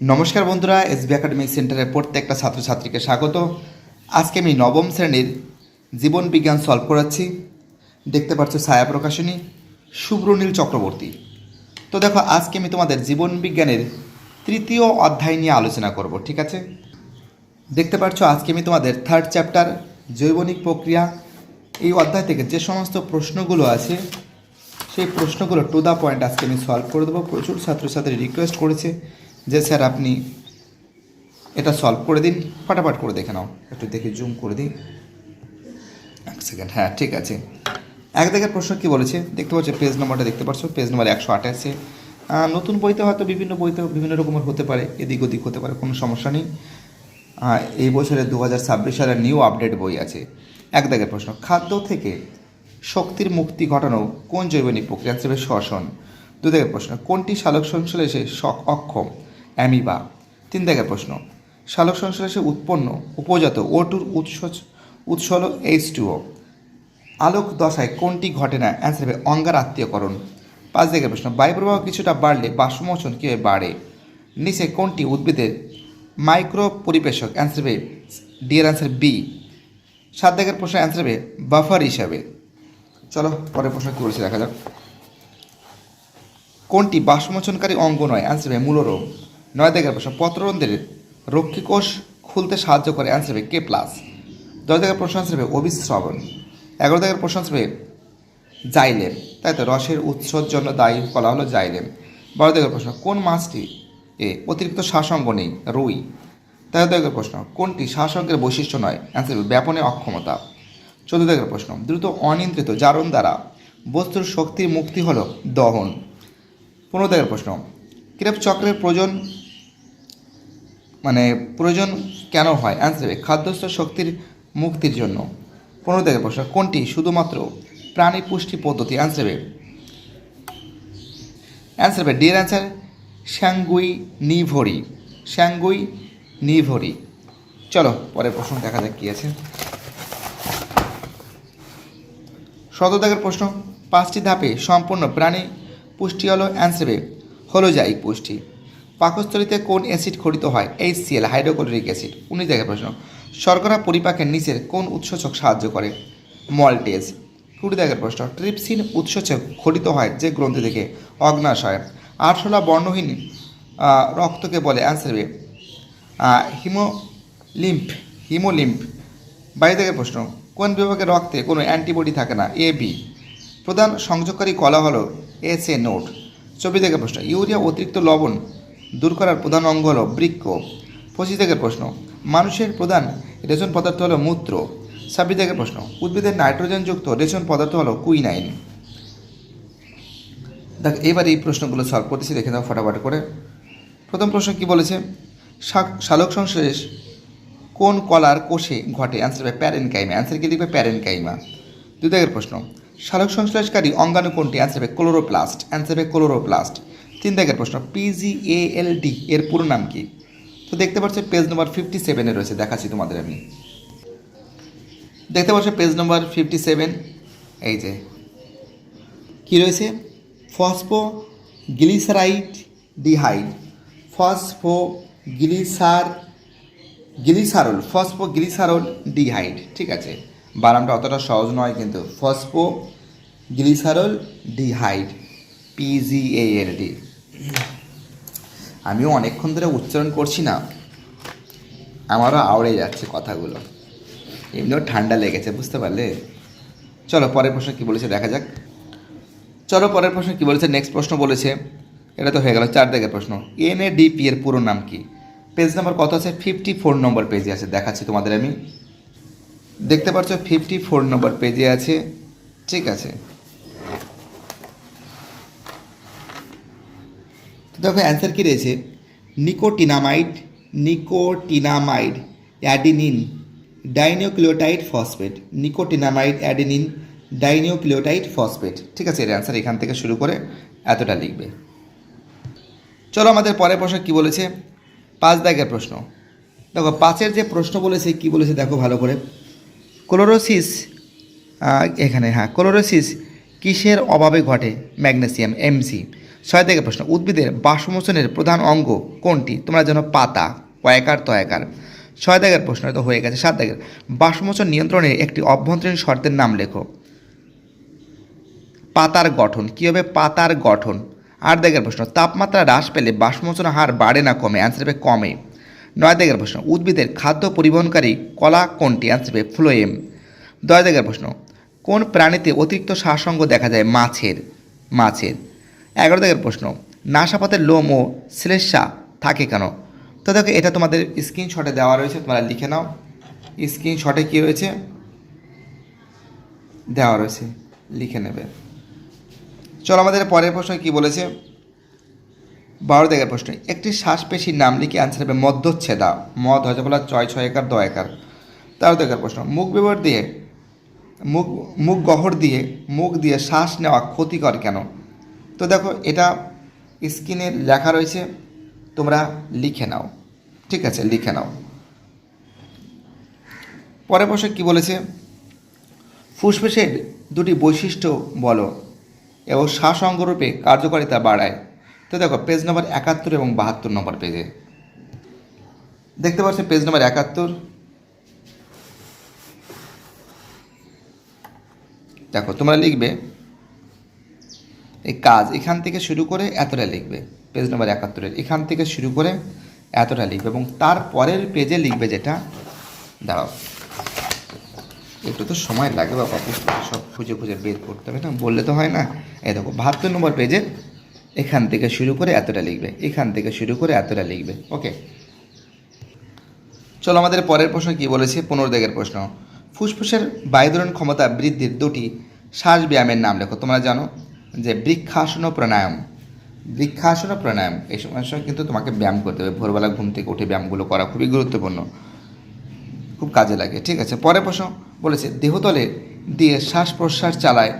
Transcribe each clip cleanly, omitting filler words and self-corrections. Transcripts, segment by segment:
নমস্কার বন্ধুরা, SB academic সেন্টারের প্রত্যেকটা ছাত্রছাত্রীকে স্বাগত। আজকে আমি নবম শ্রেণীর জীবন বিজ্ঞান সলভ করাচ্ছি। দেখতে পাচ্ছ ছায়া প্রকাশনী, শুভ্রনীল চক্রবর্তী। তো দেখো, আজকে আমি তোমাদের জীবন বিজ্ঞানের তৃতীয় অধ্যায় নিয়ে আলোচনা করব, ঠিক আছে? দেখতে পাচ্ছ আজকে আমি তোমাদের থার্ড চ্যাপ্টার জৈবনিক প্রক্রিয়া এই অধ্যায় থেকে যে সমস্ত প্রশ্নগুলো আছে সেই প্রশ্নগুলো টু দ্য পয়েন্ট আজকে আমি সলভ করে দেবো। প্রচুর ছাত্রছাত্রী রিকোয়েস্ট করেছে যে স্যার আপনি এটা সলভ করে দিন, ফাটাফাট করে দেখে নাও। একটু দেখে জুম করে দিই, এক সেকেন্ড। হ্যাঁ, ঠিক আছে। এক দাগের প্রশ্ন কী বলেছে দেখতে পাচ্ছ, পেজ নম্বরটা দেখতে পাচ্ছ, পেজ নম্বর 128। নতুন বইতে হয়তো বিভিন্ন বইতে বিভিন্ন রকমের হতে পারে, এদিক ওদিক হতে পারে, কোনো সমস্যা নেই। এই বছরের 2026 সালের নিউ আপডেট বই আছে। এক দাগের প্রশ্ন, খাদ্য থেকে শক্তির মুক্তি ঘটানো কোন জৈবনিক প্রক্রিয়া হিসেবে শ্বসন। দু দাগের প্রশ্ন, কোনটি সালোক সংশ্লেষে অক্ষম, অ্যামিবা। তিন দাগের প্রশ্ন, সালোক সংশ্লেষে উৎপন্ন উপজাত O2 উৎস হল H2O। আলোক দশায় কোনটি ঘটে না, অ্যান্সার হবে অঙ্গার আত্মীয়করণ। পাঁচ দাগের প্রশ্ন, বায়ুপ্রবাহ কিছুটা বাড়লে বাষ্পমোচন কীভাবে বাড়ে, নিচে কোনটি উদ্ভিদের মাইক্রো পরিবেশক, অ্যান্সার হবে ডি এর অ্যান্সার বি। সাত দাগের প্রশ্ন অ্যান্সার হবে বাফার হিসাবে। চলো পরের প্রশ্ন কী বলছে দেখা যাক। কোনটি বাষ্পমোচনকারী অঙ্গ নয়, অ্যান্সার হবে মূলরোম। নয় দাগের প্রশ্ন, পত্ররন্ধ্রের রক্ষীকোষ খুলতে সাহায্য করে, অ্যান্সার হবে K+। 10 দাগের প্রশ্ন অ্যান্সার হবে অভিস্রবণ। 11 দাগের প্রশ্ন অ্যান্সার হবে জাইলেম, তাই তো রসের উৎসর জন্য দায়ী বলা হলো জাইলেম। 12 দাগের প্রশ্ন, কোন মাছটি অতিরিক্ত শ্বাসঙ্গ নেই, রুই। 13 দাগের প্রশ্ন, কোনটি শ্বাসঙ্গের বৈশিষ্ট্য নয়, অ্যান্সার হবে ব্যাপনের অক্ষমতা। 14 দাগের প্রশ্ন, দ্রুত অনিয়ন্ত্রিত জারণ দ্বারা বস্তুর শক্তির মুক্তি হলো দহন। 15 দাগের প্রশ্ন, ক্রেব চক্রের প্রয়োজন কেন হয়, অ্যান্সার হবে খাদ্যস্থ শক্তির মুক্তির জন্য। 15 দাগের প্রশ্ন, কোনটি শুধুমাত্র প্রাণী পুষ্টি পদ্ধতি, অ্যান্সার হবে ডি এর অ্যান্সার স্যাঙ্গুইনিভোরি। চলো পরের প্রশ্ন দেখা যাক কী আছে। 17 দাগের প্রশ্ন, 5টি ধাপে সম্পূর্ণ প্রাণী পুষ্টি হলো, অ্যান্সার হবে হোলোজাইক পুষ্টি। পাকস্থলীতে কোন অ্যাসিড খরিত হয়, HCl হাইড্রোক্লোরিক অ্যাসিড। 19 দাগের প্রশ্ন, শর্করা পরিপাকের নিচের কোন উৎসেচক সাহায্য করে, মল্টেজ। 20 দাগের প্রশ্ন, ট্রিপসিন উৎসেচক খরিত হয় যে গ্রন্থি থেকে, অগ্নাশয়। আরশোলা বর্ণহীন রক্তকে বলে, অ্যান্সার হবে হিমোলিম্ফ। 22 দাগের প্রশ্ন, কোন বিভাগের রক্তে কোনো অ্যান্টিবডি থাকে না, AB। প্রধান সংযোগকারী কলা হলো SA নোড। 24 দাগের প্রশ্ন, ইউরিয়া অতিরিক্ত লবণ দূর করার প্রধান অঙ্গ হলো বৃক্ক। 25 দাগের প্রশ্ন, মানুষের প্রধান রেচন পদার্থ হলো মূত্র। 26 দাগের প্রশ্ন, উদ্ভিদের নাইট্রোজেনযুক্ত রেচন পদার্থ হলো কুইনাইন। দেখ এবার এই প্রশ্নগুলো সলভ করতেছি, দেখে দাও ফটাফট করে। প্রথম প্রশ্ন কি বলেছে, সালোক সংশ্লেষ কোন কলার কোষে ঘটে, অ্যান্সার হবে প্যারেনকাইমা। অ্যান্সার কি লিখবে, প্যারেনকাইমা। 2 দাগের প্রশ্ন, সালোক সংশ্লেষকারী অঙ্গাণু কোনটি, অ্যান্সার হবে ক্লোরোপ্লাস্ট। অ্যান্সার হবে ক্লোরোপ্লাস্ট। 3 দাগের প্রশ্ন, PGALD এর পুরো নাম কি। তো দেখতে পাচ্ছ পেজ নম্বর 57 রয়েছে, দেখাচ্ছি তোমাদের আমি। দেখতে পাচ্ছ পেজ নম্বর 57, এই যে কী রয়েছে, ফসফোগ্লিসারল ডিহাইড। ঠিক আছে, বানানটা অতটা সহজ নয় কিন্তু, ফসফোগ্লিসারল ডিহাইড, PGALD। আমিও অনেকক্ষণ ধরে উচ্চারণ করছি না, আমারও আওড়ে যাচ্ছে কথাগুলো, এমনিও ঠান্ডা লেগেছে, বুঝতে পারলে। চলো পরের প্রশ্ন কী বলেছে দেখা যাক। চলো পরের প্রশ্ন কী বলেছে, নেক্সট প্রশ্ন বলেছে, এটা তো হয়ে গেল। 4 দাগের প্রশ্ন, NADP এর পুরো নাম কি। পেজ নাম্বার কত আছে, 54 নম্বর পেজে আছে, দেখাচ্ছি তোমাদের আমি। দেখতে পাচ্ছ 54 নম্বর পেজে আছে, ঠিক আছে। দেখো অ্যান্সার কী রয়েছে, nicotinamide adenine dinucleotide phosphate. Nicotinamide adenine dinucleotide phosphate, ঠিক আছে। এর অ্যান্সার এখান থেকে শুরু করে এতটা লিখবে। চলো আমাদের পরের প্রশ্ন কী বলেছে, 5 দাগের প্রশ্ন। দেখো 5-এর যে প্রশ্ন বলেছে কী বলেছে দেখো ভালো করে। ক্লোরোসিস এখানে, হ্যাঁ, ক্লোরোসিস কিসের অভাবে ঘটে, ম্যাগনেসিয়াম, Mg। ছয় থেকে প্রশ্ন, উদ্ভিদের বাষ্পমোচনের প্রধান অঙ্গ কোনটি? তোমরা জানো পাতা, কয়েকার তয়াকার। ছয় দাগের প্রশ্ন তো হয়ে গেছে। সাত দাগের, বাষ্পমোচন নিয়ন্ত্রণের একটি অভ্যন্তরীণ শর্তের নাম লেখো। পাতার গঠন। কী হবে? পাতার গঠন। আট দাগের প্রশ্ন, তাপমাত্রা হ্রাস পেলে বাষ্পমোচন হার বাড়ে না কমে? অ্যান্সার হবে কমে। নয় দাগের প্রশ্ন, উদ্ভিদের খাদ্য পরিবহনকারী কলা কোনটি? অ্যান্সার হবে ফ্লোয়েম। 10 দাগের প্রশ্ন, কোন প্রাণীতে অতিরিক্ত শ্বাসঙ্গ দেখা যায়? মাছের। 11 দাগের প্রশ্ন, নাসাপথের লোম ও শ্লেষ্মা থাকে কেন? তো দেখো এটা তোমাদের স্ক্রিনশটে দেওয়া রয়েছে, তোমরা লিখে নাও। স্ক্রিনশটে কী রয়েছে দেওয়া রয়েছে, লিখে নেবে। চলো আমাদের পরের প্রশ্ন কি বলেছে। 12 দাগের প্রশ্ন, একটি শ্বাসপেশির নাম লিখে অ্যান্সার হবে মধ্যচ্ছেদা। মদ হয়তো বলা 6 একার 2 একার। 13 দাগের প্রশ্ন, মুখ গহ্বর দিয়ে মুখ দিয়ে শ্বাস নেওয়া ক্ষতিকর কেন? তো দেখো এটা স্ক্রিনে লেখা রয়েছে, তোমরা লিখে নাও। ঠিক আছে, লিখে নাও। পরের প্রশ্ন কী বলেছে, ফুসফুসের দুটি বৈশিষ্ট্য বলো এবং শ্বাস অঙ্গরূপে কার্যকারিতা বাড়ায়। তো দেখো পেজ নম্বর 71 এবং 72 নম্বর পেজে দেখতে পাচ্ছ। পেজ নম্বর 71 দেখো, তোমরা লিখবে এই কাজ এখান থেকে শুরু করে এতটা লিখবে। পেজ নম্বর 71 এখান থেকে শুরু করে এতটা লিখবে এবং তার পরের পেজে লিখবে যেটা, দাঁড়াও একটু তো সময় লাগে বাবা, সব খুঁজে বের করতে হবে না, বললে তো হয় না। এই দেখো 72 নম্বর পেজে এখান থেকে শুরু করে এতটা লিখবে, এখান থেকে শুরু করে এতটা লিখবে। ওকে, চলো আমাদের পরের প্রশ্ন কি বলেছে। 15 দাগের প্রশ্ন, ফুসফুসের বায়ুধারণ ক্ষমতা বৃদ্ধির দুটি শ্বাস ব্যায়ামের নাম লেখো। তোমরা জানো যে বৃক্ষাসন প্রাণায়াম, এই সময় কিন্তু তোমাকে ব্যায়াম করতে হবে। ভোরবেলা ঘুম থেকে উঠে ব্যায়ামগুলো করা খুবই গুরুত্বপূর্ণ, খুব কাজে লাগে। ঠিক আছে, পরের প্রশ্ন বলেছে দেহতলে দিয়ে শ্বাস প্রশ্বাস চালায়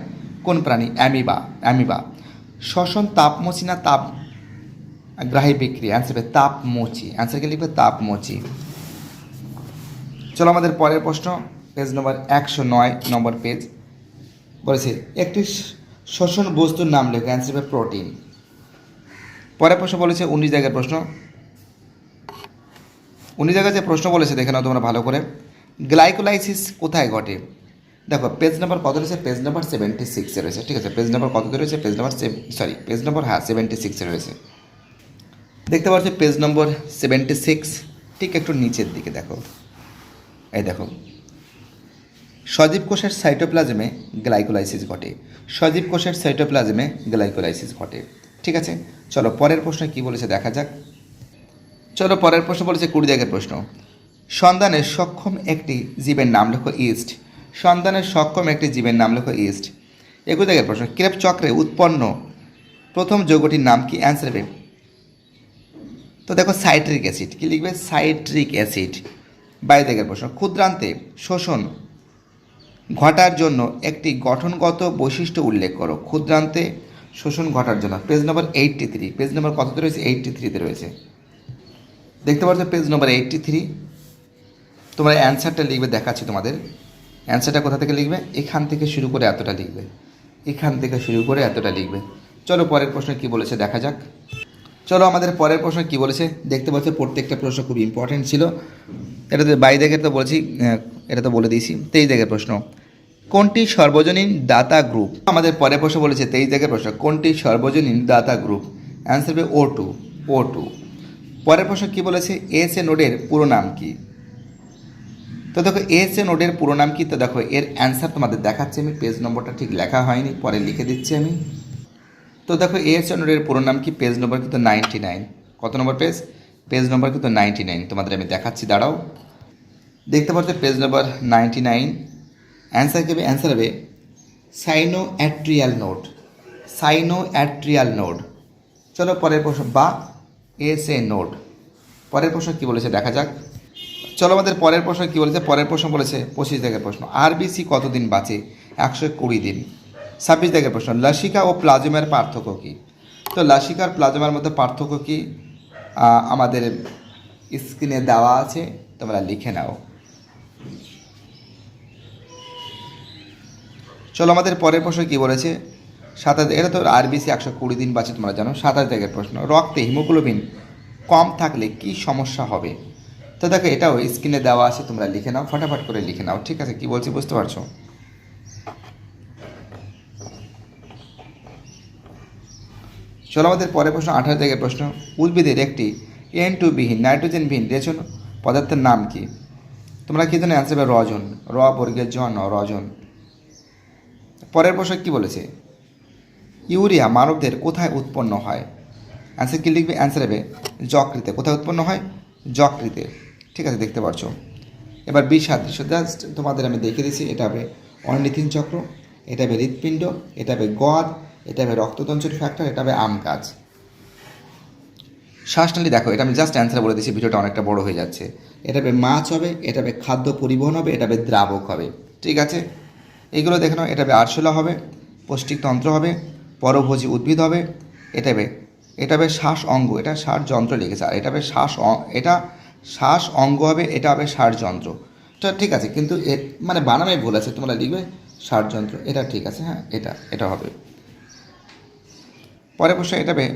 কোন প্রাণী? অ্যামিবা। শ্বসন তাপমোচী না তাপ গ্রাহী বিক্রিয়া? অ্যান্সার হবে তাপমোচী। অ্যান্সারকে লিখবে তাপমোচী। চলো আমাদের পরের প্রশ্ন, পেজ নম্বর 109 নম্বর পেজ বলেছে একটি শ্বসন বস্তুর নাম লেখো। অ্যান্সার হবে প্রোটিন। পরের প্রশ্ন বলেছে 19 জায়গার প্রশ্ন। 19 জায়গায় যে প্রশ্ন বলেছে দেখে নাও তোমরা ভালো করে। গ্লাইকোলাইসিস কোথায় ঘটে? দেখো পেজ নাম্বার কত রয়েছে? পেজ নাম্বার 76 রয়েছে। ঠিক আছে, পেজ নাম্বার কত রয়েছে? পেজ নাম্বার 76 রয়েছে। দেখতে পাচ্ছ পেজ নম্বর 76, ঠিক একটু নিচের দিকে দেখো। এই দেখো, সজীব কোষের সাইটোপ্লাজমে গ্লাইকোলাইসিস ঘটে। ঠিক আছে, চলো পরের প্রশ্ন কি বলেছে দেখা যাক। চলো পরের প্রশ্ন বলেছে 20 দাগের প্রশ্ন, সন্ধানের সক্ষম একটি জীবের নাম লেখো। ইস্ট। 21 দাগের প্রশ্ন, ক্রেব চক্রে উৎপন্ন প্রথম যৌগটির নাম কি? অ্যান্সার হবে, তো দেখো সাইট্রিক অ্যাসিড। কি লিখবে? Citric acid. 22 দাগের প্রশ্ন, ক্ষুদ্রান্তে শোষণ ঘটার জন্য একটি গঠনগত বৈশিষ্ট্য উল্লেখ করো। ক্ষুদ্রান্তে শোষণ ঘটার জন্য, পেজ নম্বর 83। পেজ নম্বর কততে রয়েছে? 83তে রয়েছে। দেখতে পাচ্ছ পেজ নম্বর 83। তোমরা অ্যান্সারটা লিখবে, দেখাচ্ছি তোমাদের অ্যান্সারটা কোথা থেকে লিখবে। এখান থেকে শুরু করে এতটা লিখবে। চলো পরের প্রশ্ন কি বলেছে দেখা যাক। চলো আমাদের পরের প্রশ্ন কি বলেছে দেখতে পাচ্ছ। প্রত্যেকটা প্রশ্ন খুব ইম্পর্টেন্ট ছিল। এটা তো 22 দাগের তো বলেছি, এটা তো বলে দিয়েছি। 23 দাগের প্রশ্ন, কোনটি সর্বজনীন দাতা গ্রুপ? আমাদের পরের প্রশ্ন বলেছে 23 দাগের প্রশ্ন, কোনটি সর্বজনীন দাতা গ্রুপ? অ্যান্সার হবে O2। পরের প্রশ্ন কি বলেছে, এএসএ নোডের পুরো নাম কি? তো দেখো এএসএ নোডের পুরো নাম কি? তো দেখো এর অ্যান্সার তোমাদের দেখাচ্ছি আমি। পেজ নম্বরটা ঠিক লেখা হয়নি, পরে লিখে দিচ্ছি আমি। তো দেখো এএসএ নোডের পুরো নাম কি? পেজ নম্বর কিন্তু 99। কত নম্বর পেজ? পেজ নম্বর কিন্তু 99। তোমাদের আমি দেখাচ্ছি, দাঁড়াও। দেখতে পাচ্ছ পেজ নম্বর 99। অ্যান্সার কি হবে? অ্যান্সার হবে সাইনোঅ্যাট্রিয়াল নোড। চলো পরের প্রশ্ন, বা এএসএ নোড। পরের প্রশ্ন কি বলেছে দেখা যাক। চলো আমাদের পরের প্রশ্ন কি বলেছে। পরের প্রশ্ন বলেছে 25 দাগের প্রশ্ন, আরবিসি কতদিন বাঁচে? 120 দিন। 26 দাগের প্রশ্ন, লসিকা ও প্লাজমার পার্থক্য কী? তো লসিকা আর প্লাজমার মধ্যে পার্থক্য কী আমাদের স্ক্রিনে দেওয়া আছে, তোমরা লিখে নাও। চলো আমাদের পরের প্রশ্ন কি বলেছে। এটা তো আরবিসি 120 দিন বাঁচে তোমরা জানো। 27 দাগের প্রশ্ন, রক্তে হিমোগ্লোবিন কম থাকলে কি সমস্যা হবে? তো দেখো এটাও স্ক্রিনে দেওয়া আছে, তোমরা লিখে নাও, ফটাফট করে লিখে নাও, ঠিক আছে? কি বলছি বুঝতে পারছো? চলো আমাদের পরের প্রশ্ন, 28 দাগের প্রশ্ন, উদ্ভিদের একটি N2 বিহীন নাইট্রোজেন বিহীন রেচন পদার্থের নাম কি? তোমরা কি জানো? অ্যান্সার হবে রজন, বর্গের জন, রজন। পরের প্রশ্ন কি বলেছে? ইউরিয়া মানবদের কোথায় উৎপন্ন হয়? অ্যান্সার কি লিখবে? অ্যান্সার হবে যকৃতে। কোথায় উৎপন্ন হয়? যকৃতে, ঠিক আছে? দেখতে পাচ্ছ। এবার বিসাদৃশ্য জাস্ট তোমাদের আমি দেখে দিচ্ছি। এটা হবে অর্নিথিন চক্র, এটা হবে হৃৎপিণ্ড, এটা হবে গদ, এটা হবে রক্ততঞ্চন ফ্যাক্টর, এটা হবে আম গাছ। শ্বাসনালী দেখো, এটা আমি জাস্ট অ্যান্সার বলে দিচ্ছি, ভিডিওটা অনেকটা বড় হয়ে যাচ্ছে। এটা হবে মাছ হবে, এটা হবে খাদ্য পরিবহন হবে, এটা হবে দ্রাবক হবে, ঠিক আছে? এইগুলো দেখে নাও। এটা হবে আরশোলা হবে, পৌষ্টিকতন্ত্র হবে, পরভোজী উদ্ভিদ হবে, এটা হবে শ্বাস অঙ্গ, এটা শ্বাস যন্ত্র লিখেছে। আর এটা হবে শ্বাস অঙ্গ হবে, এটা হবে শ্বাস যন্ত্র। তো ঠিক আছে, কিন্তু মানে বানামে ভুল আছে, তোমরা লিখবে শ্বাস যন্ত্র, এটা ঠিক আছে। হ্যাঁ, এটা হবে। পরের প্রশ্ন, এটা হবে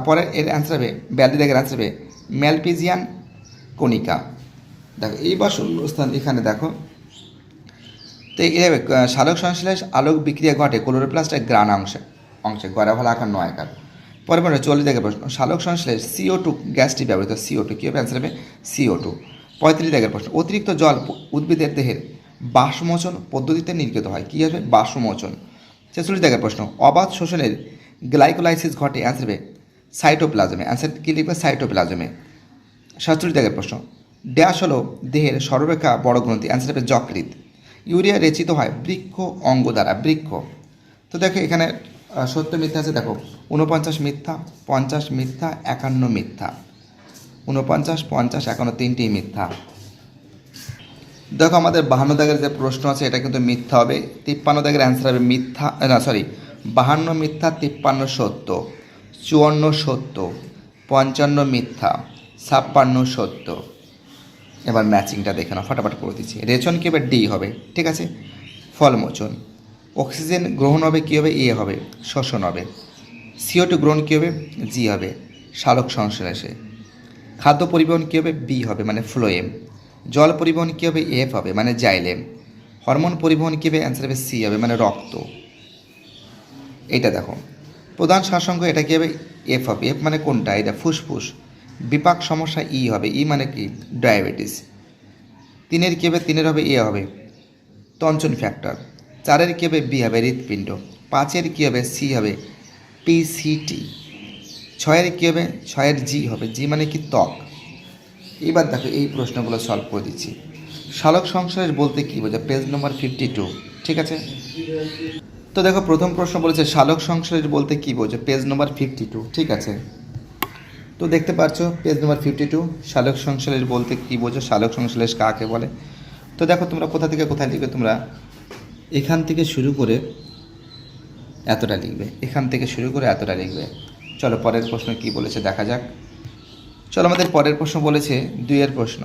পরে এর অ্যান্সার হবে 42 দাগের অ্যান্সার হবে ম্যালপিজিয়ান কণিকা। দেখো এইবার শূন্যস্থান এখানে দেখো। তো এইভাবে সালোক সংশ্লেষ আলোক বিক্রিয়া ঘটে ক্লোরোপ্লাস্টের গ্রান অংশে গড়া ভালো আকার নয় আকার। পরে 40 দাগের প্রশ্ন, সালোক সংশ্লেষ CO2 গ্যাসটি ব্যবহৃত। CO2 কী হবে? অ্যান্সার হবে CO2। 35 দাগের প্রশ্ন, অতিরিক্ত জল উদ্ভিদের দেহের বাষ্পমোচন পদ্ধতিতে নির্গত হয়। কী হবে? বাষ্পমোচন। 46 দাগের প্রশ্ন, অবাধ শোষণের গ্লাইকোলাইসিস ঘটে। অ্যান্সার হবে সাইটোপ্লাজমে। অ্যান্সার কী লিখবে? সাইটোপ্লাজমে। 47 দাগের প্রশ্ন, ড্যাশ হলো দেহের সর্বাপেক্ষা বড় গ্রন্থি। অ্যান্সার হবে যকৃৎ। ইউরিয়া রেচিত হয় বৃক্ষ অঙ্গ দ্বারা। বৃক্ষ। তো দেখো এখানে সত্য মিথ্যা আছে, দেখো 49 মিথ্যা, 50 মিথ্যা, 51 মিথ্যা। 49, 50, 51 তিনটি মিথ্যা। দেখো আমাদের 52 দাগের যে প্রশ্ন আছে এটা কিন্তু মিথ্যা হবে। 53 দাগের অ্যান্সার হবে মিথ্যা, 52 মিথ্যা, 53 সত্য, 54 সত্য, 55 মিথ্যা, 56 সত্য। এবার ম্যাচিংটা দেখে নাও, ফটাফট করে দিচ্ছি। রেচন কী হবে? ডি হবে, ঠিক আছে? ফলমোচন। অক্সিজেন গ্রহণ হবে কী হবে? এ হবে, শ্বসন হবে। CO2 গ্রহণ কী হবে? জি হবে, সালোক সংশ্লেষে। খাদ্য পরিবহন কী হবে? বি হবে, মানে ফ্লোয়েম। জল পরিবহন কী হবে? এফ হবে, মানে জাইলেম। হরমোন পরিবহন কী হবে? অ্যান্সার হবে সি হবে, মানে রক্ত। এটা দেখো প্রধান শ্বাসঙ্গ, এটা কী হবে? এফ হবে। এফ মানে কোনটা? এটা ফুসফুস। বিপাক সমস্যা ই হবে, ই মানে কি? ডায়াবেটিস। 3 কী হবে? 3 হবে এ হবে, তঞ্চন ফ্যাক্টর। 4 কী হবে? বি হবে, হৃৎপিণ্ড। 5 কী হবে? সি হবে, PCT। 6 কী হবে? 6 জি হবে, জি মানে কি? ত্বক। এবার দেখো এই প্রশ্নগুলো সলভ করে দিচ্ছি। সালোক সংশ্লেষ বলতে কী বোঝায়? পেজ নম্বর 52, ঠিক আছে? তো দেখো প্রথম প্রশ্ন বলেছে সালোক সংশ্লেষ বলতে কী বোঝায়? পেজ নম্বর 52, ঠিক আছে? তো দেখতে পাচ্ছ পেজ নম্বর 52, সালোক সংশ্লেষ বলতে কী বোঝো, সালোক সংশ্লেষ কাকে বলে। তো দেখো তোমরা কোথা থেকে কোথায় লিখবে? তোমরা এখান থেকে শুরু করে এতটা লিখবে, এখান থেকে শুরু করে এতটা লিখবে। চলো পরের প্রশ্ন কি বলেছে দেখা যাক। চলো আমাদের পরের প্রশ্ন বলেছে 2 প্রশ্ন,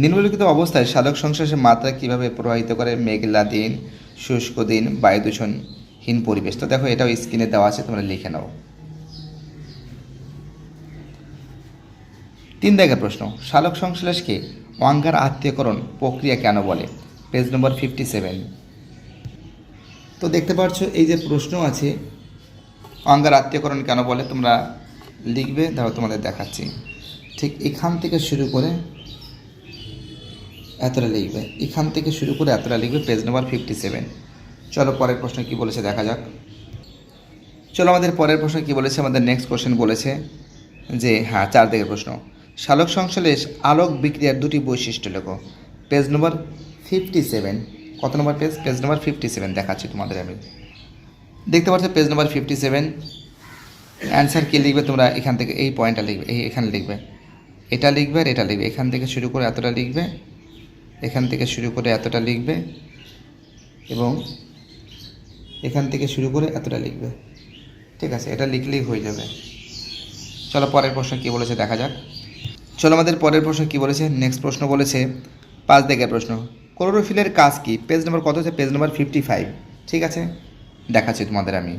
নিম্নলিখিত অবস্থায় সালোক সংশ্লেষের মাত্রা কীভাবে প্রভাবিত করে মেঘলা দিন, শুষ্ক দিন, বায়ু দূষণহীন পরিবেশ। তো দেখো এটাও স্ক্রিনে দেওয়া আছে, তোমরা লিখে নাও। 3 দাগের প্রশ্ন, সালোক সংশ্লেষকে অঙ্গার আত্মীয়করণ প্রক্রিয়া কেন বলে? পেজ নম্বর 57। তো দেখতে পাচ্ছ এই যে প্রশ্ন আছে অঙ্গার আত্মীয়করণ কেন বলে, তোমরা লিখবে। ধরো তোমাদের দেখাচ্ছি, ঠিক এখান থেকে শুরু করে এতটা লিখবে, এখান থেকে শুরু করে এতটা লিখবে, পেজ নম্বর 57। চলো পরের প্রশ্ন কি বলেছে দেখা যাক। চলো আমাদের পরের প্রশ্ন কি বলেছে, আমাদের নেক্সট কোশ্চেন বলেছে যে 4 দাগের প্রশ্ন, সালোক সংশ্লেষ আলোক বিক্রিয়ার 2টি বৈশিষ্ট্য লেখো। পেজ নম্বর 57। কত নম্বর পেজ? পেজ নম্বর 57 দেখাচ্ছি তোমাদের আমি। দেখতে পাচ্ছ পেজ নম্বর 57। অ্যান্সার কী লিখবে তোমরা? এখান থেকে এই পয়েন্টটা লিখবে, এখানে লিখবে, এটা লিখবে আর এটা লিখবে, এখান থেকে শুরু করে এতটা লিখবে, এখান থেকে শুরু করে এতটা লিখবে এবং এখান থেকে শুরু করে এতটা লিখবে, ঠিক আছে? এটা লিখলেই হয়ে যাবে। চলো পরের প্রশ্ন কী বলেছে দেখা যাক। চলো আমাদের পরের প্রশ্ন কী বলেছে, নেক্সট প্রশ্ন বলেছে 5 দাগের প্রশ্ন, ক্লোরোফিলের কাজ কী? পেজ নম্বর কত আছে? পেজ নম্বর 55, ঠিক আছে? দেখাচ্ছি তোমাদের আমি।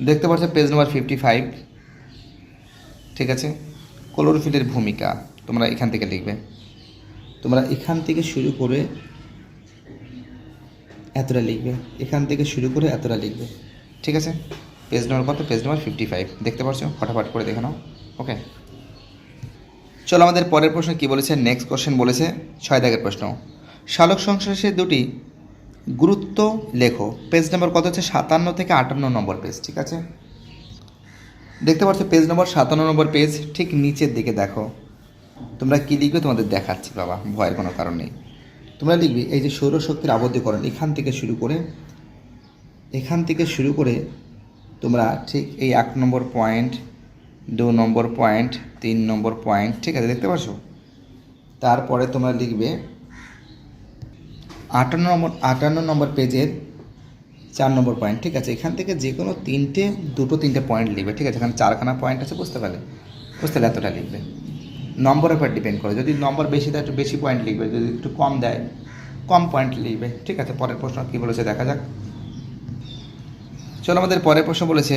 দেখতে পাচ্ছ পেজ নাম্বার 55, ঠিক আছে। ক্লোরোফিলের ভূমিকা তোমরা এখান থেকে লিখবে। তোমরা এখান থেকে শুরু করে এতটা লিখবে, এখান থেকে শুরু করে এতটা লিখবে, ঠিক আছে। পেজ নাম্বার কত? পেজ নাম্বার 55 দেখতে পাচ্ছ, ফটাফট করে দেখে নাও। ওকে, চলো আমাদের পরের প্রশ্ন কী বলেছে। নেক্সট কোশ্চেন বলেছে 6 দাগের প্রশ্ন, সালোক সংশ্লেষের দুটি গুরুত্ব লেখো। পেজ নাম্বার কত হচ্ছে? 57 থেকে 58 নম্বর পেজ, ঠিক আছে। দেখতে পাচ্ছ পেজ নম্বর 57 নম্বর পেজ, ঠিক নিচের দিকে দেখো। তোমরা কী লিখবে তোমাদের দেখাচ্ছি বাবা, ভয়ের কোনো কারণ নেই। তোমরা লিখবে এই যে সৌরশক্তির আবদ্ধকরণ, এখান থেকে শুরু করে তোমরা ঠিক এই 1 নম্বর পয়েন্ট, 2 নম্বর পয়েন্ট, 3 নম্বর পয়েন্ট, ঠিক আছে, দেখতে পাচ্ছ। তারপরে তোমরা লিখবে 58 নম্বর পেজের 4 নম্বর পয়েন্ট, ঠিক আছে। এখান থেকে যে কোনো দুটো তিনটে পয়েন্ট লিখবে, ঠিক আছে। এখানে 4খানা পয়েন্ট আছে, বুঝতে পারলে এতটা লিখবে। নম্বরের উপর ডিপেন্ড করে, যদি নম্বর বেশি দেয় একটু বেশি পয়েন্ট লিখবে, যদি একটু কম দেয় কম পয়েন্ট লিখবে, ঠিক আছে। পরের প্রশ্ন কী বলেছে দেখা যাক। চলো আমাদের পরের প্রশ্ন বলেছে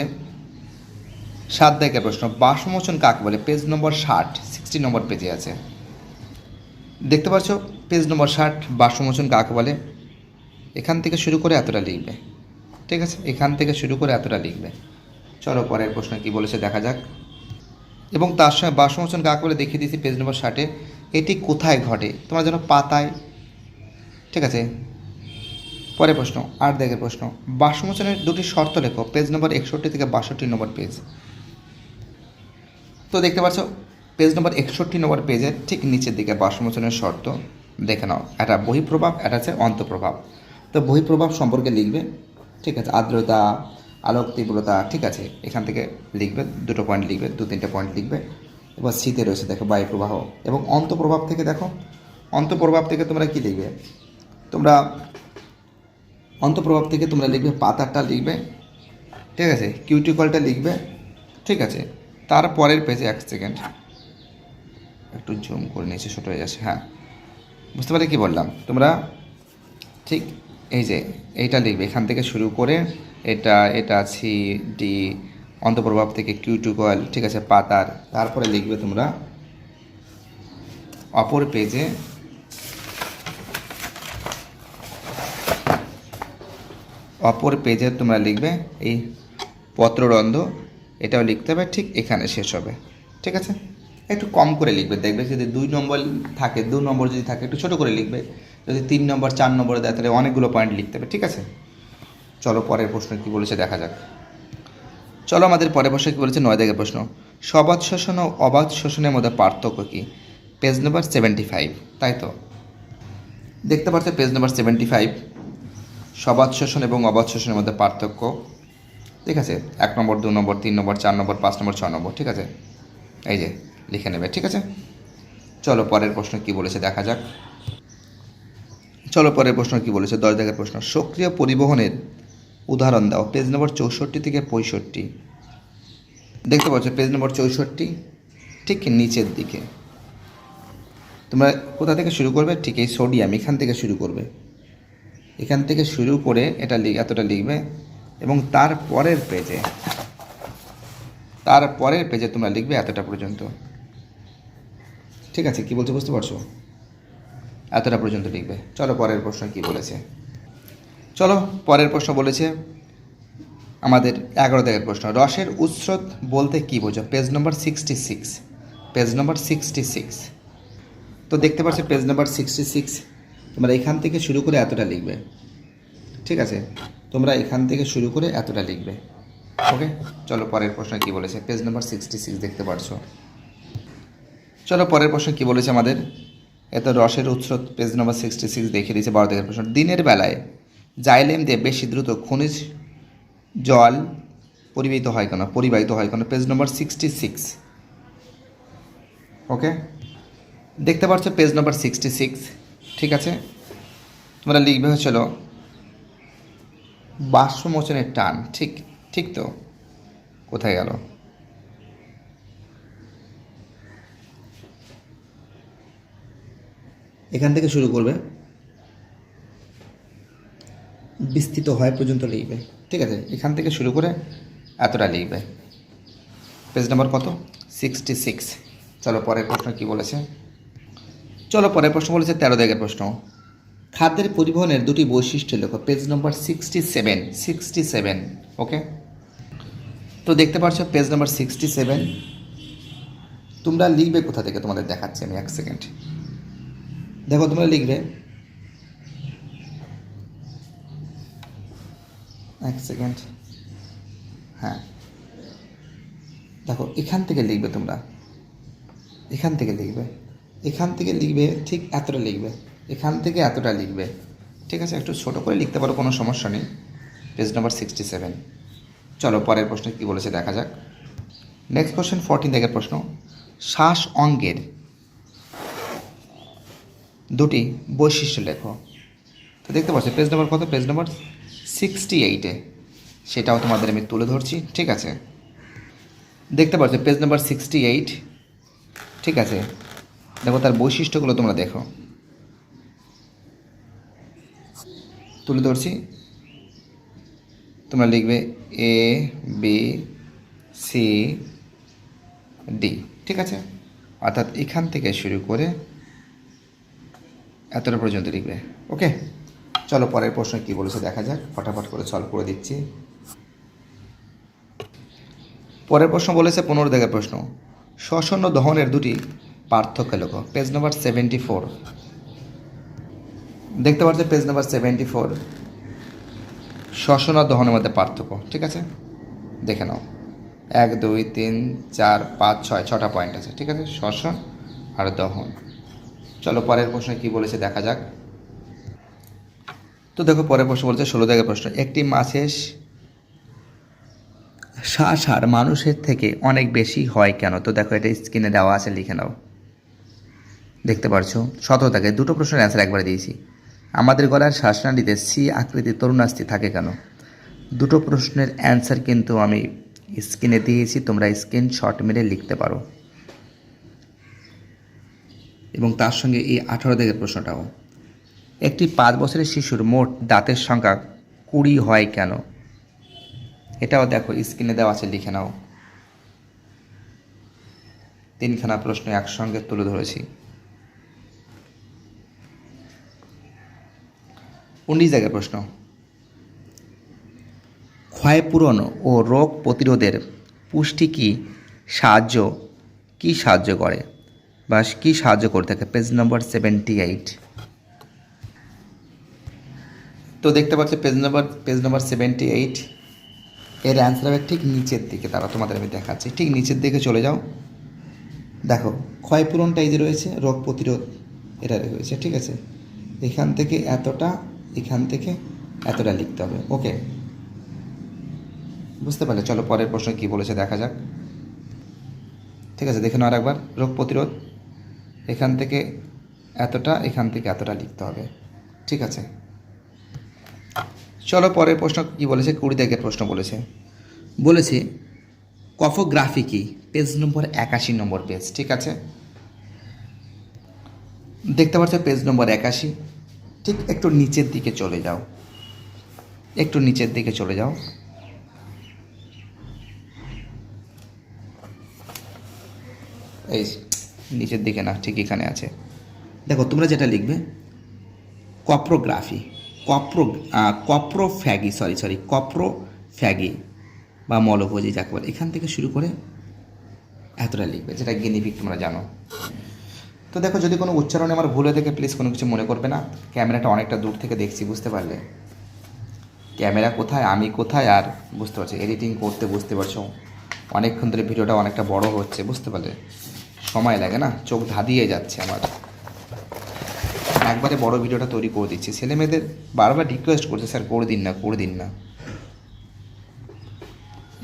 7 দাগের প্রশ্ন, বাষ্পমোচন কাকে বলে। পেজ নম্বর 60 নম্বর পেজে আছে, দেখতে পাচ্ছ। পেজ নম্বর 60, বাষ্পমোচন কাকে বলে। এখান থেকে শুরু করে এতটা লিখবে, ঠিক আছে। এখান থেকে শুরু করে এতটা লিখবে। চলো পরের প্রশ্ন কী বলেছে দেখা যাক। এবং তার সঙ্গে বাষ্পমোচন কাকে বলে দেখিয়ে দিয়েছি পেজ নম্বর 60-এ। এটি কোথায় ঘটে? তোমরা যেন পাতায়, ঠিক আছে। পরের প্রশ্ন 8 দাগের প্রশ্ন, বাষ্পমোচনের দুটি শর্ত লেখো। পেজ নম্বর 61 থেকে 62 নম্বর পেজ। তো দেখতে পাচ্ছ পেজ নম্বর 61 নম্বর পেজের ঠিক নিচের দিকে বাষ্পমোচনের শর্ত দেখে নাও। একটা বহিঃপ্রভাব, একটা আছে অন্তঃপ্রভাব। তো বহিঃপ্রভাব সম্পর্কে লিখবে, ঠিক আছে। আর্দ্রতা, আলোক তীব্রতা, ঠিক আছে। এখান থেকে লিখবে, দুটো পয়েন্ট লিখবে, 2-3টে পয়েন্ট লিখবে। এবার শীতে রয়েছে দেখো বায়ুপ্রবাহ। এবং অন্তঃপ্রভাব থেকে দেখো, অন্তঃপ্রভাব থেকে তোমরা কী লিখবে? অন্তঃপ্রভাব থেকে তোমরা লিখবে পাতারটা লিখবে, ঠিক আছে। কিউটিকলটা লিখবে, ঠিক আছে। তারপরের পেজে 1 সেকেন্ড একটু জুম করে নিয়েছে, ছোটো হয়ে যাচ্ছে, হ্যাঁ বুঝতে পারলে কী বললাম। তোমরা ঠিক এই যে এইটা লিখবে, এখান থেকে শুরু করে এটা CD, অন্তঃপ্রভাব থেকে কিউটিকল, ঠিক আছে, পাতার। তারপরে লিখবে তোমরা অপর পেজে তোমরা লিখবে এই পত্ররন্ধ্র, এটাও লিখতে হবে, ঠিক এখানে শেষ হবে, ঠিক আছে। একটু কম করে লিখবে, দেখবে যদি 2 নম্বর থাকে, 2 নম্বর যদি থাকে একটু ছোটো করে লিখবে। যদি 3 নম্বর 4 নম্বরে দেয় তাহলে অনেকগুলো পয়েন্ট লিখতে হবে, ঠিক আছে। চলো পরের প্রশ্ন কী বলেছে দেখা যাক। চলো আমাদের পরের প্রশ্ন কী বলেছে 9 দাগের প্রশ্ন, সবাত শোষণ ও অবাধ শোষণের মধ্যে পার্থক্য কী। পেজ নম্বর 75, তাই তো। দেখতে পাচ্ছ পেজ নম্বর 75, সবাত শোষণ এবং অবাধ শোষণের মধ্যে পার্থক্য, ঠিক আছে। 1 নম্বর, 2 নম্বর, 3 নম্বর, 4 নম্বর, 5 নম্বর, 6 নম্বর, ঠিক আছে। এই যে লিখে নেবে, ঠিক আছে। চলো পরের প্রশ্ন কী বলেছে দেখা যাক। চলো পরের প্রশ্ন কী বলেছে 10 দাগের প্রশ্ন, সক্রিয় পরিবহনের উদাহরণ দাও। পেজ নম্বর 64 থেকে 65 দেখতে পাচ্ছ। পেজ নম্বর 64 ঠিক নিচের দিকে। তোমরা কোথা থেকে শুরু করবে? ঠিক এই সোডিয়াম, এখান থেকে শুরু করবে। এখান থেকে শুরু করে এতটা লিখবে এবং তারপরের পেজে তোমরা লিখবে এতটা পর্যন্ত, ঠিক আছে। কী বলছে বুঝতে পারছো? এতটা পর্যন্ত লিখবে। চলো পরের প্রশ্ন কী বলেছে। চলো পরের প্রশ্ন বলেছে আমাদের 11 দাগের প্রশ্ন, রসের উৎস্রোত বলতে কী বোঝো। পেজ নম্বর 66। তো দেখতে পাচ্ছ পেজ নম্বর 66, তোমরা এখান থেকে শুরু করে এতটা লিখবে, ঠিক আছে। তোমরা এখান থেকে শুরু করে এতটা লিখবে, ওকে। চলো পরের প্রশ্ন কী বলেছে। পেজ নম্বর 66 দেখতে পাচ্ছো। চলো পরের প্রশ্ন কী বলেছে আমাদের। এত রসের উৎস্রোত পেজ নম্বর 66 দেখিয়ে দিয়েছে 12 দাগের প্রশ্ন, দিনের বেলায় জাইলেম দিয়ে বেশি দ্রুত খনিজ জল পরিবাহিত হয় কেন। পেজ নম্বর 66, ওকে। দেখতে পাচ্ছ পেজ নম্বর 66, ঠিক আছে। তোমরা লিখবে হচ্ছিল বাষ্পমোচনের টান, ঠিক তো। কোথায় গেল? এখান থেকে শুরু করবে, বিস্তৃত হয় পর্যন্ত লিখবে। ঠিক আছে, এখান থেকে শুরু করে এতটা লিখবে। পেজ নাম্বার কত? 66। চলো পরের প্রশ্ন কি বলেছে। চলো পরের প্রশ্ন বলেছে 13 দাগের প্রশ্ন। খাদ্যের পরিবহনের দুটি বৈশিষ্ট্য লেখো। Page number 67। ওকে, তো দেখতে পাচ্ছ পেজ নাম্বার 67। তোমরা লিখবে কোথা থেকে তোমাদের দেখাচ্ছি আমি, এক সেকেন্ড। দেখো তোমরা লিখবে, এক সেকেন্ড, হ্যাঁ দেখো এখান থেকে লিখবে, তোমরা এখান থেকে লিখবে ঠিক এতটা লিখবে, এখান থেকে এতটা লিখবে। ঠিক আছে, একটু ছোটো করে লিখতে পারো, কোনো সমস্যা নেই। Page number 67। চলো পরের প্রশ্ন কী বলেছে দেখা যাক। নেক্সট কোশ্চেন 14 দাগের প্রশ্ন। শ্বাস অঙ্গের দুটি বৈশিষ্ট্য লেখো। তো দেখতে পাচ্ছি পেজ নাম্বার কত? পেজ নাম্বার 68-এ, সেটাও তোমাদের আমি তুলে ধরছি। ঠিক আছে, দেখতে পাচ্ছ পেজ নাম্বার 68। ঠিক আছে, দেখো তার বৈশিষ্ট্যগুলো তোমরা দেখো, তুলে ধরছি। তোমরা লিখবে A B C D। ঠিক আছে, অর্থাৎ এখান থেকে শুরু করে এতটা পর্যন্ত লিখবে। ওকে, চলো পরের প্রশ্ন কী বলেছে দেখা যাক, ফটাফট করে সলভ করে দিচ্ছি। পরের প্রশ্ন বলেছে 15 দাগের প্রশ্ন। শ্বসন ও দহনের দুটি পার্থক্য লেখো। Page number 74। দেখতে পাচ্ছ পেজ নাম্বার 74, শ্বসন আর দহনের মধ্যে পার্থক্য। ঠিক আছে, দেখে নাও। 1 2 3 4 5 6 6টা পয়েন্ট আছে। ঠিক আছে, শ্বসন আর দহন। চলো পরের প্রশ্ন কী বলেছে দেখা যাক। তো দেখো পরের প্রশ্ন বলেছে 16 দাগের প্রশ্ন। একটি মাছের শ্বাসহার মানুষের থেকে অনেক বেশি হয় কেন? তো দেখো এটা স্ক্রিনে দেওয়া আছে, লিখে নাও। দেখতে পারছো 17 দাগে দুটো প্রশ্নের অ্যান্সার একবারে দিয়েছি। আমাদের গলার শ্বাসনালীতে সি আকৃতির তরুণাস্থি থাকে কেন? দুটো প্রশ্নের অ্যান্সার কিন্তু আমি স্ক্রিনে দিয়েছি, তোমরা স্ক্রিনশট মেরে লিখতে পারো। এবং তার সঙ্গে এই 18 দাগের প্রশ্নটাও। একটি 5 বছরের শিশুর মোট দাঁতের সংখ্যা 20 হয় কেন? এটাও দেখো স্ক্রিনে দেওয়া আছে, লিখে নাও। 3খানা প্রশ্ন একসঙ্গে তুলে ধরেছি। 19 জায়গার প্রশ্ন। ক্ষয়পূরণ ও রোগ প্রতিরোধের পুষ্টি কি সাহায্য করে বা কি সাহায্য করে থাকে? পেজ নম্বর 78। তো দেখতে পাচ্ছি পেজ নম্বর 78। এর অ্যান্সার হবে ঠিক নিচের দিকে, তারা তোমাদের আমি দেখাচ্ছি। ঠিক নিচের দিকে চলে যাও, দেখো ক্ষয়পূরণটা এই যে রয়েছে, রোগ প্রতিরোধ এটা রয়েছে। ঠিক আছে, এখান থেকে এতটা, এখান থেকে এতটা লিখতে হবে। ওকে, বুঝতে পারলে? চলো পরের প্রশ্ন কী বলেছে দেখা যাক। ঠিক আছে, দেখে নাও আরেকবার। রোগ প্রতিরোধ, এখান থেকে এতটা, এখান থেকে এতটা লিখতে হবে। ঠিক আছে, চলো পরের প্রশ্ন কী বলেছে। 20 দাগের প্রশ্ন বলেছে কফোগ্রাফি কি? পেজ নম্বর 81 নম্বর পেজ। ঠিক আছে, দেখতে পাচ্ছ পেজ নম্বর 81। ঠিক একটু নিচের দিকে চলে যাও, একটু নিচের দিকে চলে যাও। এই নিচের দিকে না, ঠিক এখানে আছে। দেখো তোমরা যেটা লিখবে কপ্রোফ্যাগি বা মলভোজি যাকে বলে, এখান থেকে শুরু করে এতটা লিখবে, যেটা গিনিপিগ তোমরা জানো। তো দেখো যদি কোনো উচ্চারণে আমার ভুল হয়ে থাকে প্লিজ কোনো কিছু মনে করবে না। ক্যামেরাটা অনেকটা দূর থেকে দেখছি, বুঝতে পারলে? ক্যামেরা কোথায়, আমি কোথায়, আর বুঝতে পারছি এডিটিং করতে, বুঝতে পারছো অনেকক্ষণ ধরে ভিডিওটা অনেকটা বড় হচ্ছে, বুঝতে পারলে? সময় লাগে না, চোখ ধাঁধিয়ে যাচ্ছে আমার। একবারে বড় ভিডিওটা তৈরি করে দিচ্ছি। ছেলে মেয়েদের বারবার রিকোয়েস্ট করছে, স্যার করে দিন না।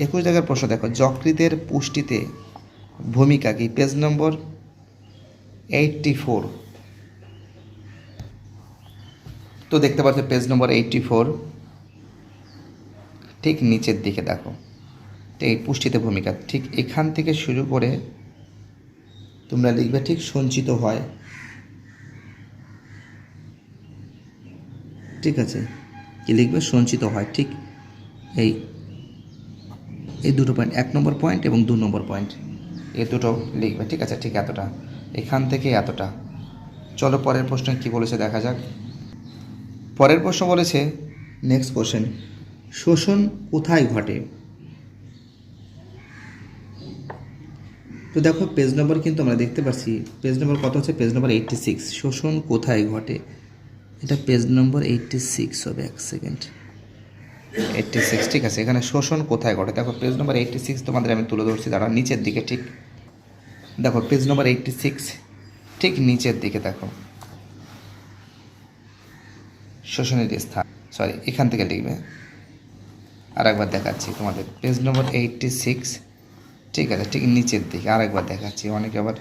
21 জায়গার প্রশ্ন দেখো, যকৃতের পুষ্টিতে ভূমিকা কি? পেজ নম্বর 84। তো দেখতে পাচ্ছ পেজ নম্বর 84, ঠিক নিচের দিকে দেখো। এই পুষ্টিতে ভূমিকা ঠিক এখান থেকে শুরু করে তোমরা লিখবে ঠিক সঞ্চিত হয়। ঠিক আছে, কী লিখবে, সঞ্চিত হয়। ঠিক এই এই দুটো পয়েন্ট, 1 নম্বর পয়েন্ট এবং 2 নম্বর পয়েন্ট, এই দুটো লিখবে। ঠিক আছে, ঠিক এতটা, এখান থেকে এতটা। চলো পরের প্রশ্ন কী বলেছে দেখা যাক। পরের প্রশ্ন বলেছে, নেক্সট কোশ্চেন, শোষণ কোথায় ঘটে? তো দেখো পেজ নম্বর কিন্তু আমরা দেখতে পাচ্ছি, পেজ নম্বর কত হচ্ছে, পেজ নম্বর 86। শোষণ কোথায় ঘটে, এটা পেজ নম্বর 86 হবে। 1 সেকেন্ড, 86, ঠিক আছে। এখানে শোষণ কোথায় ঘটে, দেখো পেজ নম্বর 86 তোমাদের আমি তুলে ধরছি, দাঁড়া নিচের দিকে। ঠিক দেখো পেজ নম্বর 86 ঠিক নিচের দিকে দেখো, শোষণের স্থান, সরি এখান থেকে লিখবে। আর একবার দেখাচ্ছি তোমাদের, পেজ নম্বর 86, ঠিক আছে, ঠিক নিচের দিকে আরেকবার দেখাচ্ছি। অনেকে আবার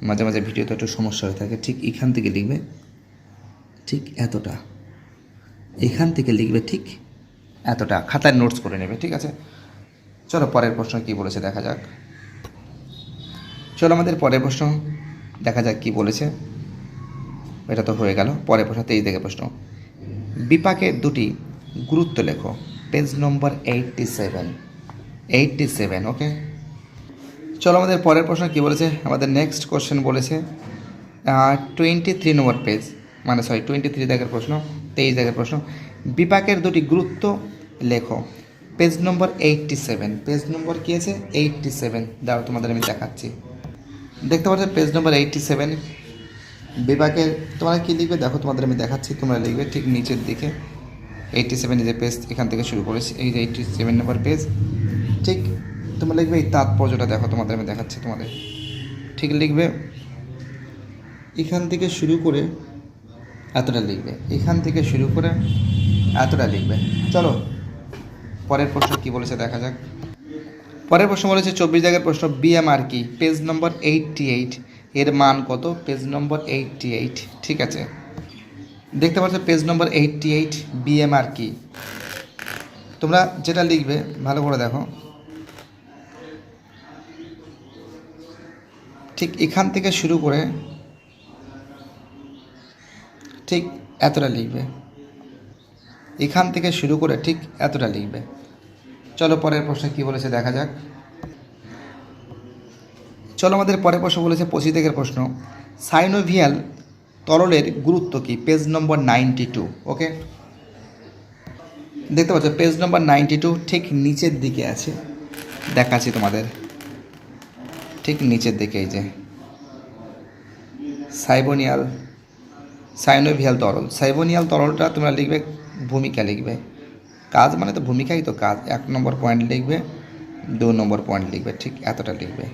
মাঝে মাঝে ভিডিওতে একটু সমস্যা হয়ে থাকে। ঠিক এখান থেকে লিখবে, ঠিক এতটা, এখান থেকে লিখবে ঠিক এতটা, খাতায় নোটস করে নেবে। ঠিক আছে, চলো পরের প্রশ্ন কী বলেছে দেখা যাক। চলো আমাদের পরের প্রশ্ন দেখা যাক কী বলেছে। এটা তো হয়ে গেল। পরের প্রশ্ন 23 থেকে প্রশ্ন, বিপাকের দুটি গুরুত্ব লেখো, পেজ নম্বর 87। ওকে, চলো আমাদের পরের প্রশ্ন কী বলেছে। আমাদের নেক্সট কোশ্চেন বলেছে 23 নম্বর পেজ, মানে সরি 23 দাগের প্রশ্ন, 23 দাগের প্রশ্ন, বিপাকের দুটি গুরুত্ব লেখো, পেজ নম্বর 87। পেজ নম্বর কী আছে, 87। দাও তোমাদের আমি দেখাচ্ছি। দেখতে পাচ্ছ পেজ নম্বর 87, বিপাকের তোমরা কী লিখবে দেখো, তোমাদের আমি দেখাচ্ছি। তোমরা লিখবে ঠিক নিচের দিকে 87 যে পেজ, এখান থেকে শুরু করেছি, এই যে 87 নম্বর পেজ। ঠিক তোমরা লিখবে এই তাৎপর্যটা দেখো, তোমাদের আমি দেখাচ্ছি। তোমাদের ঠিক লিখবে এখান থেকে শুরু করে এতটা লিখবে, এখান থেকে শুরু করে এতটা লিখবে। চলো পরের প্রশ্ন কী বলেছে দেখা যাক। পরের প্রশ্ন বলেছে 24 দাগের প্রশ্ন, বিএমআর কি, পেজ নম্বর 88, এর মান কত, পেজ নম্বর 88। ঠিক আছে, দেখতে পাচ্ছ পেজ নম্বর 88, বিএমআর কি। তোমরা যেটা লিখবে ভালো করে দেখো, ঠিক এখান থেকে শুরু করে ঠিক এতটা লিখবে, এখান থেকে শুরু করে ঠিক এতটা লিখবে। চলো পরের প্রশ্ন কী বলেছে দেখা যাক। চলো আমাদের পরের প্রশ্ন বলেছে 25 দাগের প্রশ্ন, সাইনোভিয়াল তরলের গুরুত্ব কী, পেজ নম্বর 92। ওকে, দেখতে পাচ্ছ পেজ নম্বর 92 ঠিক নিচের দিকে আছে, দেখাচ্ছি তোমাদের। ঠিক নিচের দিকে এই যে সাইনোভিয়াল তরল, সাইনোভিয়াল তরলটা তোমরা লিখবে ভূমিকা লিখবে, কাজ মানে তো ভূমিকাই তো কাজ। 1 নম্বর পয়েন্ট লিখবে, 2 নম্বর পয়েন্ট লিখবে, ঠিক এতটা লিখবে,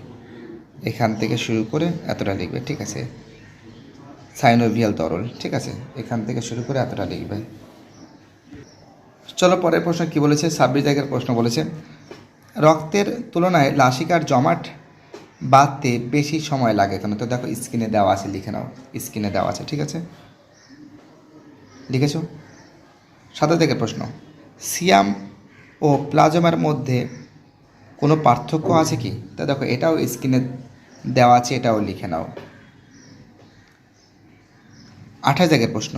এখান থেকে শুরু করে এতটা লিখবে। ঠিক আছে, সাইনোভিয়াল তরল, ঠিক আছে, এখান থেকে শুরু করে এতটা লিখবে। চলো পরের প্রশ্ন কী বলেছে, 26 দাগের প্রশ্ন বলেছে, রক্তের তুলনায় লাসিকার জমাট বাঁধতে বেশি সময় লাগে কেন। তো দেখো স্ক্রিনে দেওয়া আছে, লিখে নাও, স্ক্রিনে দেওয়া আছে। ঠিক আছে, লিখেছো। 27 দাগের প্রশ্ন, সিয়াম ও প্লাজমার মধ্যে কোনো পার্থক্য আছে কি। তা দেখো এটাও স্ক্রিনে দেওয়া আছে, এটাও লিখে নাও। 28 দাগের প্রশ্ন,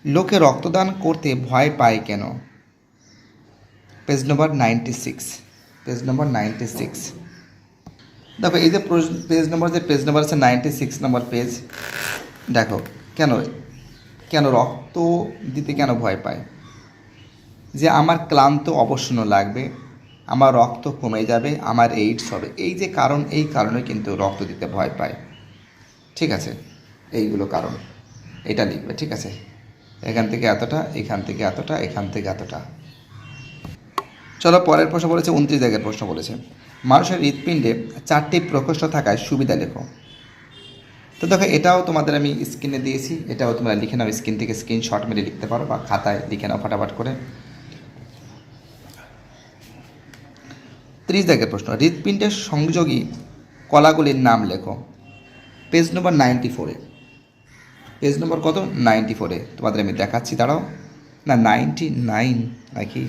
লোকে রক্তদান করতে ভয় পায় কেন, পেজ নম্বর 96। পেজ নম্বর 96 দেখো, এই যে পেজ নম্বর আছে 96 নম্বর পেজ। দেখো কেন কেন রক্ত দিতে কেন ভয় পায়, যে আমার ক্লান্ত অবসন্ন লাগবে, আমার রক্ত কমে যাবে, আমার এইডস হবে, এই যে কারণ, এই কারণে কিন্তু রক্ত দিতে ভয় পায়। ঠিক আছে, এইগুলো কারণ, এটা লিখবে। ঠিক আছে, এখান থেকে এতটা, এখান থেকে এতটা, এখান থেকে এতটা। চলো পরের প্রশ্ন বলেছে 29 দাগের প্রশ্ন বলেছে, মানুষের হৃৎপিণ্ডে 4টি প্রকোষ্ঠ থাকায় সুবিধা লেখো। তো দেখো এটাও তোমাদের আমি স্ক্রিনে দিয়েছি, এটাও তোমরা লিখে নাও, স্ক্রিন থেকে স্ক্রিনশট মেরে লিখতে পারো বা খাতায় লিখে নাও ফটাফট করে। 30 দাগের প্রশ্ন, হৃৎপিণ্ডের সংযোগী কলাগুলির নাম লেখো, পেজ নম্বর 94। পেজ নম্বর কত, 94। তোমাদের আমি দেখাচ্ছি, দাঁড়াও, না 99 নাকি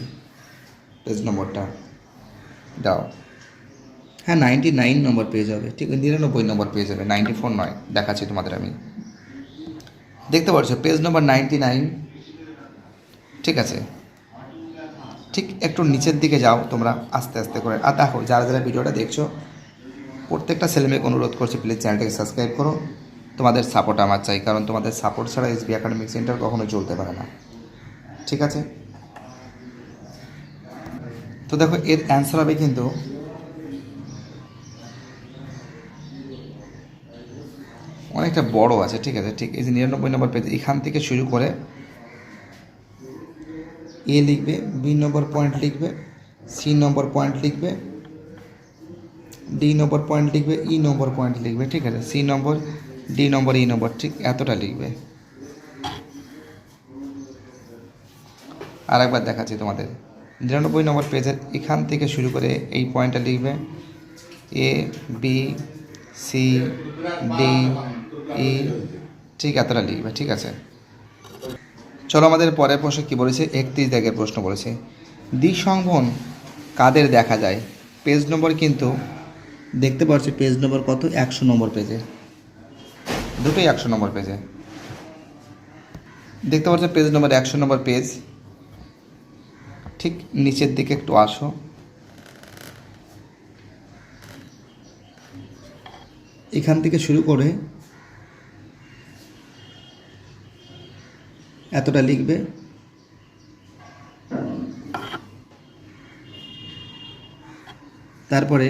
পেজ নম্বরটা দাও, হ্যাঁ 99 নম্বর পেজ হবে, ঠিক 99 নম্বর পেজ হবে, 94 নয়। দেখাচ্ছি তোমাদের আমি, দেখতে পাচ্ছ পেজ নম্বর 99, ঠিক আছে, ঠিক একটু নিচের দিকে যাও তোমরা আস্তে আস্তে করে। আর দেখো, যারা যারা ভিডিওটা দেখছো প্রত্যেকটা ছেলেমেয়েকে অনুরোধ করছি, প্লিজ চ্যানেলটাকে সাবস্ক্রাইব করো। তোমাদের সাপোর্ট আমার চাই, কারণ তোমাদের সাপোর্ট ছাড়া এসবি একাডেমিক সেন্টার কখনো চলতে পারে না। ঠিক আছে, তো দেখো এর অ্যান্সার হবে কিন্তু অনেকটা বড় আছে। ঠিক আছে, ঠিক এই যে 99 নম্বর পেজ, এখান থেকে শুরু করে এ লিখবে, বি নম্বর পয়েন্ট লিখবে, সি নম্বর পয়েন্ট লিখবে, ডি নম্বর পয়েন্ট লিখবে, ই নম্বর পয়েন্ট লিখবে। ঠিক আছে, সি নম্বর, ডি নম্বর, ই নম্বর, ঠিক এতটা লিখবে। আর একবার দেখাচ্ছি তোমাদের, 99 নম্বর পেজের এখান থেকে শুরু করে এই পয়েন্টটা লিখবে, A B C D E, ঠিক এতটা লিখবে। ঠিক আছে, চলো আমাদের পরের প্রশ্ন কী বলেছে, 31 দাগের প্রশ্ন বলেছে, দ্বিসংবহন কাদের দেখা যায়। পেজ নম্বর কিন্তু দেখতে পাচ্ছি, পেজ নম্বর কত, 100 নম্বর পেজে, দুটোই 100 নম্বর পেজে দেখতে পাচ্ছ। পেজ নম্বর 100 নম্বর পেজ, ঠিক নিচের দিকে একটু আসো, এখান থেকে শুরু করে এতটা লিখবে। তারপরে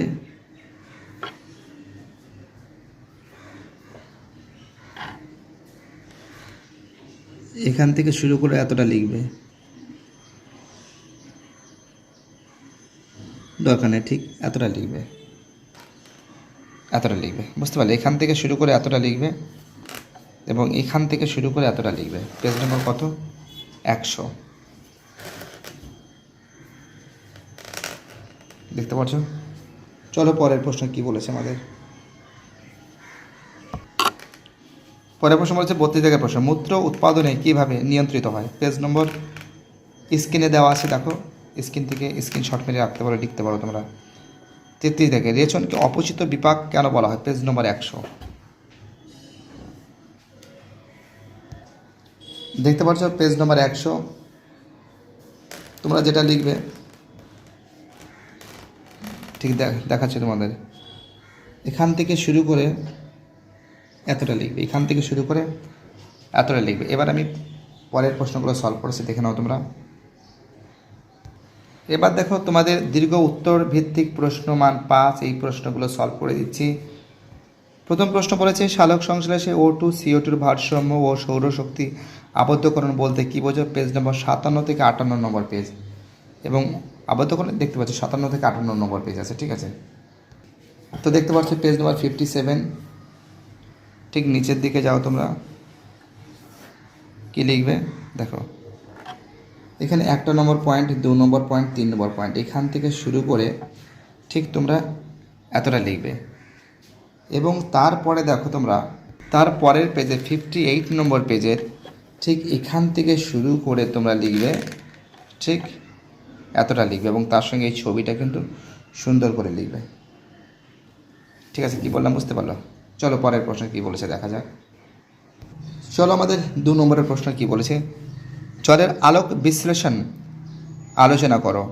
এখান থেকে শুরু করে এতটা লিখবে, দরকার নেই, ঠিক এতটা লিখবে, এতটা লিখবে, বুঝতে পারলে? এখান থেকে শুরু করে এতটা লিখবে এবং এখান থেকে শুরু করে এতটা লিখবে। পেজ নম্বর কত, 100, দেখতে পাচ্ছ। চলো পরের প্রশ্ন কি বলেছে আমাদের। পরের প্রশ্ন বলেছে 32 দাগের প্রশ্ন, মূত্র উৎপাদনে কিভাবে নিয়ন্ত্রিত হয়। পেজ নম্বর স্ক্রিনে দেওয়া আছে, দেখো স্ক্রিন থেকে স্ক্রিনশট মেরে রাখতে পারো, লিখতে পারো তোমরা। 33 দাগে, রেচনকে অপচিত বিপাক কেন বলা হয়। পেজ নম্বর 100, দেখতে পাচ্ছ পেজ নম্বর 100। তোমরা যেটা লিখবে ঠিক দেখাচ্ছি তোমাদের, এখান থেকে শুরু করে এতটা লিখবে, এখান থেকে শুরু করে এতটা লিখবে। এবার আমি পরের প্রশ্নগুলো সলভ করেছি, দেখে নাও তোমরা। এবার দেখো তোমাদের দীর্ঘ উত্তর ভিত্তিক প্রশ্ন মান 5, এই প্রশ্নগুলো সলভ করে দিচ্ছি। প্রথম প্রশ্ন বলেছে, সালোক সংশ্লেষে O2 CO2 ভারসাম্য ও সৌরশক্তি আবদ্ধকরণ বলতে কী বোঝো। পেজ নম্বর 57 থেকে 58 নম্বর পেজ, এবং আবদ্ধকরণ দেখতে পাচ্ছ 57 থেকে 58 নম্বর পেজ আছে। ঠিক আছে, তো দেখতে পাচ্ছ পেজ নম্বর 57, ঠিক নিচের দিকে যাও তোমরা, কি লিখবে দেখো, এখানে 1 নম্বর পয়েন্ট, 2 নম্বর পয়েন্ট, 3 নম্বর পয়েন্ট, এখান থেকে শুরু করে ঠিক তোমরা এতটা লিখবে। এবং তারপরে দেখো তোমরা, তারপরের পেজে 58 নম্বর পেজের ঠিক এখান থেকে শুরু করে তোমরা লিখবে ঠিক এতটা লিখবে, এবং তার সঙ্গে এই ছবিটা কিন্তু সুন্দর করে লিখবে। ঠিক আছে, কি বললাম বুঝতে পারলো? চলো পরের প্রশ্ন কি বলেছে দেখা যাক। চলো আমাদের 2 নম্বরের প্রশ্ন কি বলেছে, জলের আলোক বিশ্লেষণ আলোচনা করো,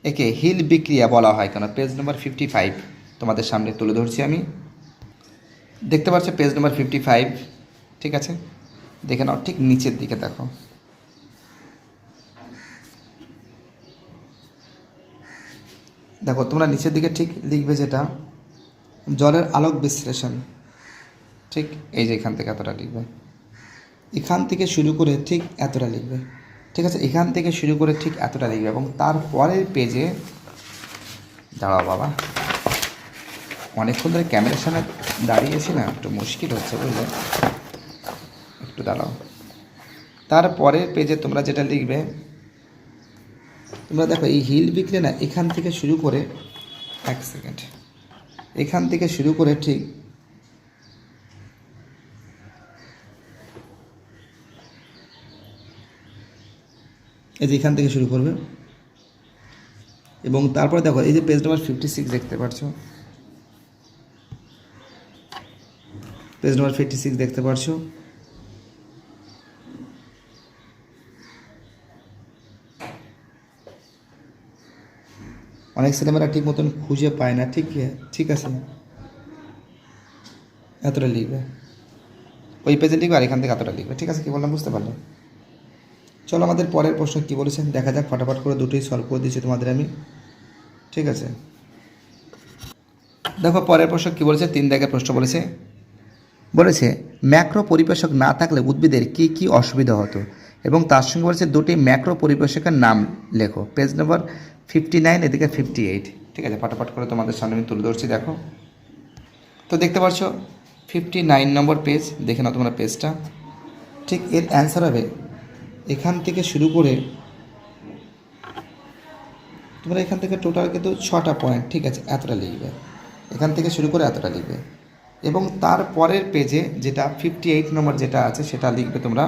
একে হিল বিক্রিয়া বলা হয় কেন। পেজ নম্বর 55 তোমাদের সামনে তুলে ধরছি আমি, দেখতে পাচ্ছ পেজ নম্বর 55। ঠিক আছে, দেখে নাও, ঠিক নিচের দিকে দেখো, দেখো তোমরা নিচের দিকে ঠিক লিখবে যেটা জলের আলোক বিশ্লেষণ, ঠিক এই যে এখান থেকে এতটা লিখবে, এখান থেকে শুরু করে ঠিক এতটা লিখবে। ঠিক আছে, এখান থেকে শুরু করে ঠিক এতটা লিখবে, এবং তারপরের পেজে দাঁড়াও বাবা, অনেকক্ষণ ধরে ক্যামেরার সামনে দাঁড়িয়েছি না, একটু মুশকিল হচ্ছে বুঝলে, একটু দাঁড়াও। তারপরের পেজে তোমরা যেটা লিখবে, তোমরা দেখো এই হিল বিক্রিয়া না, এখান থেকে শুরু করে, এক সেকেন্ড, এখান থেকে শুরু করে ঠিক এই যে এখান থেকে শুরু করবে, এবং তারপরে দেখো এই যে পেজ নম্বর 56 দেখতে পাচ্ছ, পেজ নম্বর 56 দেখতে পাচ্ছ, অনেক ছেলেমেয়েরা ঠিক মতন খুঁজে পায় না, ঠিক আছে, এতটা লিখবে, ওই পেজে লিখবে আর এখান থেকে এতটা লিখবে, ঠিক আছে? কী বললাম বুঝতে পারলে? চলো আমাদের পরের প্রশ্ন কী বলেছেন দেখা যাক, ফটাফট করে দুটোই সলভ করে দিচ্ছি তোমাদের আমি, ঠিক আছে? দেখো পরের প্রশ্ন কী বলেছে, 3 দাগের প্রশ্ন বলেছে ম্যাক্রো পরিবেশক না থাকলে উদ্ভিদের কী কী অসুবিধা হতো, এবং তার সঙ্গে বলেছে দুটি ম্যাক্রো পরিবেশকের নাম লেখো। পেজ নম্বর 59, এদিকে 58, ঠিক আছে? ফটাফট করে তোমাদের সামনে আমি তুলে ধরছি, দেখো। তো দেখতে পাচ্ছ 59 নম্বর পেজ, দেখে নাও তোমরা পেজটা। ঠিক এর অ্যান্সার হবে এখান থেকে শুরু করে, তোমরা এখান থেকে টোটাল কিন্তু 6টা পয়েন্ট, ঠিক আছে, এতটা লিখবে, এখান থেকে শুরু করে এতটা লিখবে, এবং তার পরের পেজে যেটা 58 নম্বর যেটা আছে সেটা লিখবে তোমরা,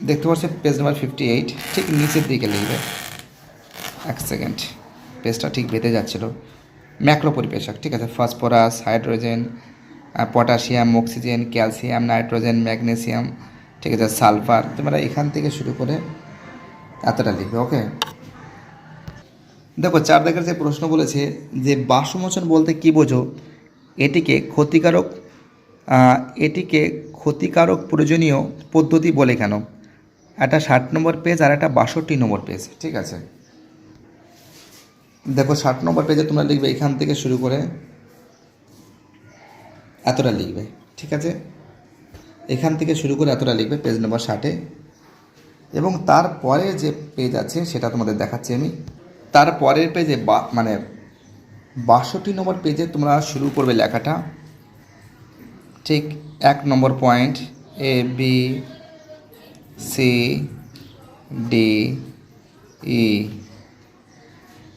দেখতে পাচ্ছ পেজ নাম্বার 58, ঠিক নিচের দিকে লিখবে। 1 সেকেন্ড, পেজটা ঠিক বেঁধে যাচ্ছিল। ম্যাক্রো পরিবেশক, ঠিক আছে, phosphorus, hydrogen, potassium, oxygen, calcium, nitrogen, magnesium, ঠিক আছে, সালফার, তোমরা এখান থেকে শুরু করে এতটা লিখবে, ওকে? দেখো 4 দাগের যে প্রশ্ন বলেছে যে বাষ্পমোচন বলতে কী বোঝো, এটিকে ক্ষতিকারক প্রয়োজনীয় পদ্ধতি বলে কেন? একটা 60 নম্বর পেজ আর একটা 62 নম্বর পেজ, ঠিক আছে? দেখো 60 নম্বর পেজে তোমরা লিখবে এখান থেকে শুরু করে এতটা লিখবে, ঠিক আছে? এখান থেকে শুরু করে এতটা লিখবে পেজ নম্বর 60-এ, এবং তারপরে যে পেজ আছে সেটা তোমাদের দেখাচ্ছি আমি। তারপরের পেজে মানে 62 নম্বর পেজে তোমরা শুরু করবে লেখাটা, ঠিক 1 নম্বর point A B C D E,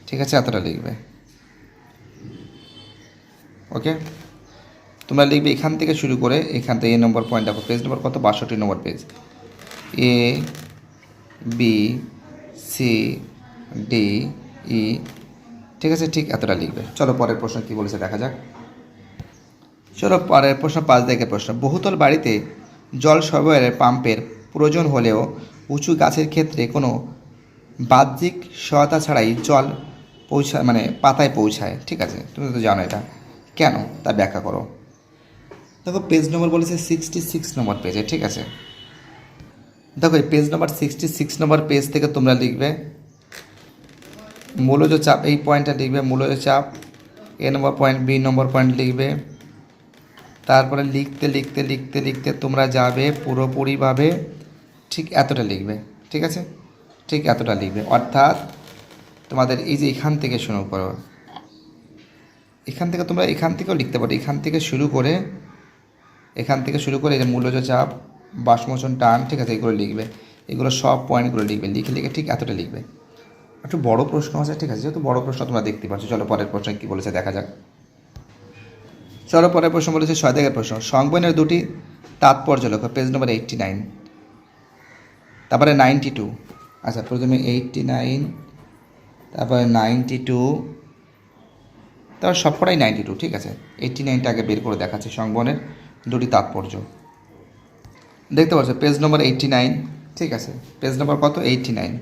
ঠিক আছে, এতটা লিখবে, ওকে? তোমরা লিখবে এখান থেকে শুরু করে এখান থেকে এ নম্বর পয়েন্ট, দেখো পেজ নম্বর কত, 62 নম্বর page, A B C D E, ঠিক আছে, ঠিক এতটা লিখবে। চলো পরের প্রশ্ন কী বলেছে দেখা যাক। চলো পরের প্রশ্ন 5 দাগের প্রশ্ন, বহুতল বাড়িতে জল সরবরাহের পাম্পের প্রয়োজন হলেও উঁচু গাছের ক্ষেত্রে কোনো বাহ্যিক সহায়তা ছাড়াই জল পাতায় পৌঁছায়, ঠিক আছে? তুমি তো জানো এটা, কেন তা ব্যাখ্যা করো। দেখো পেজ নম্বর বলেছে 66 নম্বর পেজে, ঠিক আছে? দেখো এই পেজ নম্বর 66 নম্বর পেজ থেকে তোমরা লিখবে মূলজ চাপ, এই পয়েন্টটা লিখবে মূলজ চাপ, এ নম্বর পয়েন্ট, বি নম্বর পয়েন্ট লিখবে। তারপরে লিখতে লিখতে লিখতে লিখতে তোমরা যাবে পুরোপুরিভাবে ঠিক এতটা লিখবে, ঠিক আছে? ঠিক এতটা লিখবে, অর্থাৎ তোমাদের এই যে এখান থেকে শুরু করো, এখান থেকে তোমরা এখান থেকেও লিখতে পারো, এখান থেকে শুরু করে এই যে মূলজ চাপ, বাষ্পমোচন টান, ঠিক আছে, এগুলো লিখবে, এগুলো সব পয়েন্টগুলো লিখবে, লিখে লিখে ঠিক এতটা লিখবে। একটু বড় প্রশ্ন আছে, ঠিক আছে, যেহেতু বড় প্রশ্ন তোমরা দেখতে পাচ্ছ। চলো পরের প্রশ্ন কী বলেছে দেখা যাক। চলো পরের প্রশ্ন বলেছে 6 দাগের প্রশ্ন, সংবয়নের দুটি তাৎপর্য লেখো। পেজ নম্বর 89, তারপরে 92, আচ্ছা প্রথমে 89, তারপরে 92, তারপর সবকটাই 92, ঠিক আছে? 89টা আগে বের করে দেখাচ্ছে সংবয়নের দুটি তাৎপর্য, দেখতে পাচ্ছ পেজ নম্বর 89, ঠিক আছে? পেজ নম্বর কত, 89।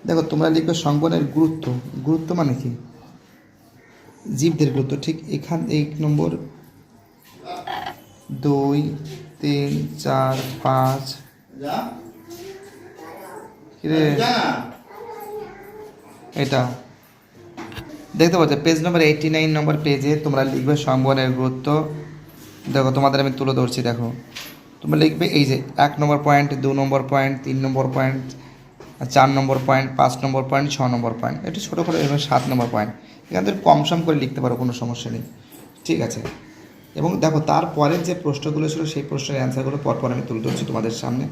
দেখো তোমরা লিখবে সংবয়নের গুরুত্ব মানে কি, জীবদের গুরুত্ব, ঠিক এখান 1 নম্বর 2 3 4 5, কিরে এটা দেখতে পাচ্ছ পেজ নম্বর 89 নম্বর পেজে তোমরা লিখবে সংবয়নের গুরুত্ব। দেখো তোমাদের আমি তুলে ধরছি, দেখো তোমরা লিখবে এই যে 1 নম্বর পয়েন্ট, 2 নম্বর পয়েন্ট, 3 নম্বর পয়েন্ট, 4 নম্বর পয়েন্ট, 5 নম্বর পয়েন্ট, 6 নম্বর পয়েন্ট, একটু ছোটো করে এবার 7 নম্বর পয়েন্ট, এখান থেকে কম সম করে লিখতে পারো, কোনো সমস্যা নেই, ঠিক আছে? এবং দেখো তারপরের যে প্রশ্নগুলো ছিল সেই প্রশ্নের অ্যান্সারগুলো পরপর আমি তুলে ধরছি তোমাদের সামনে,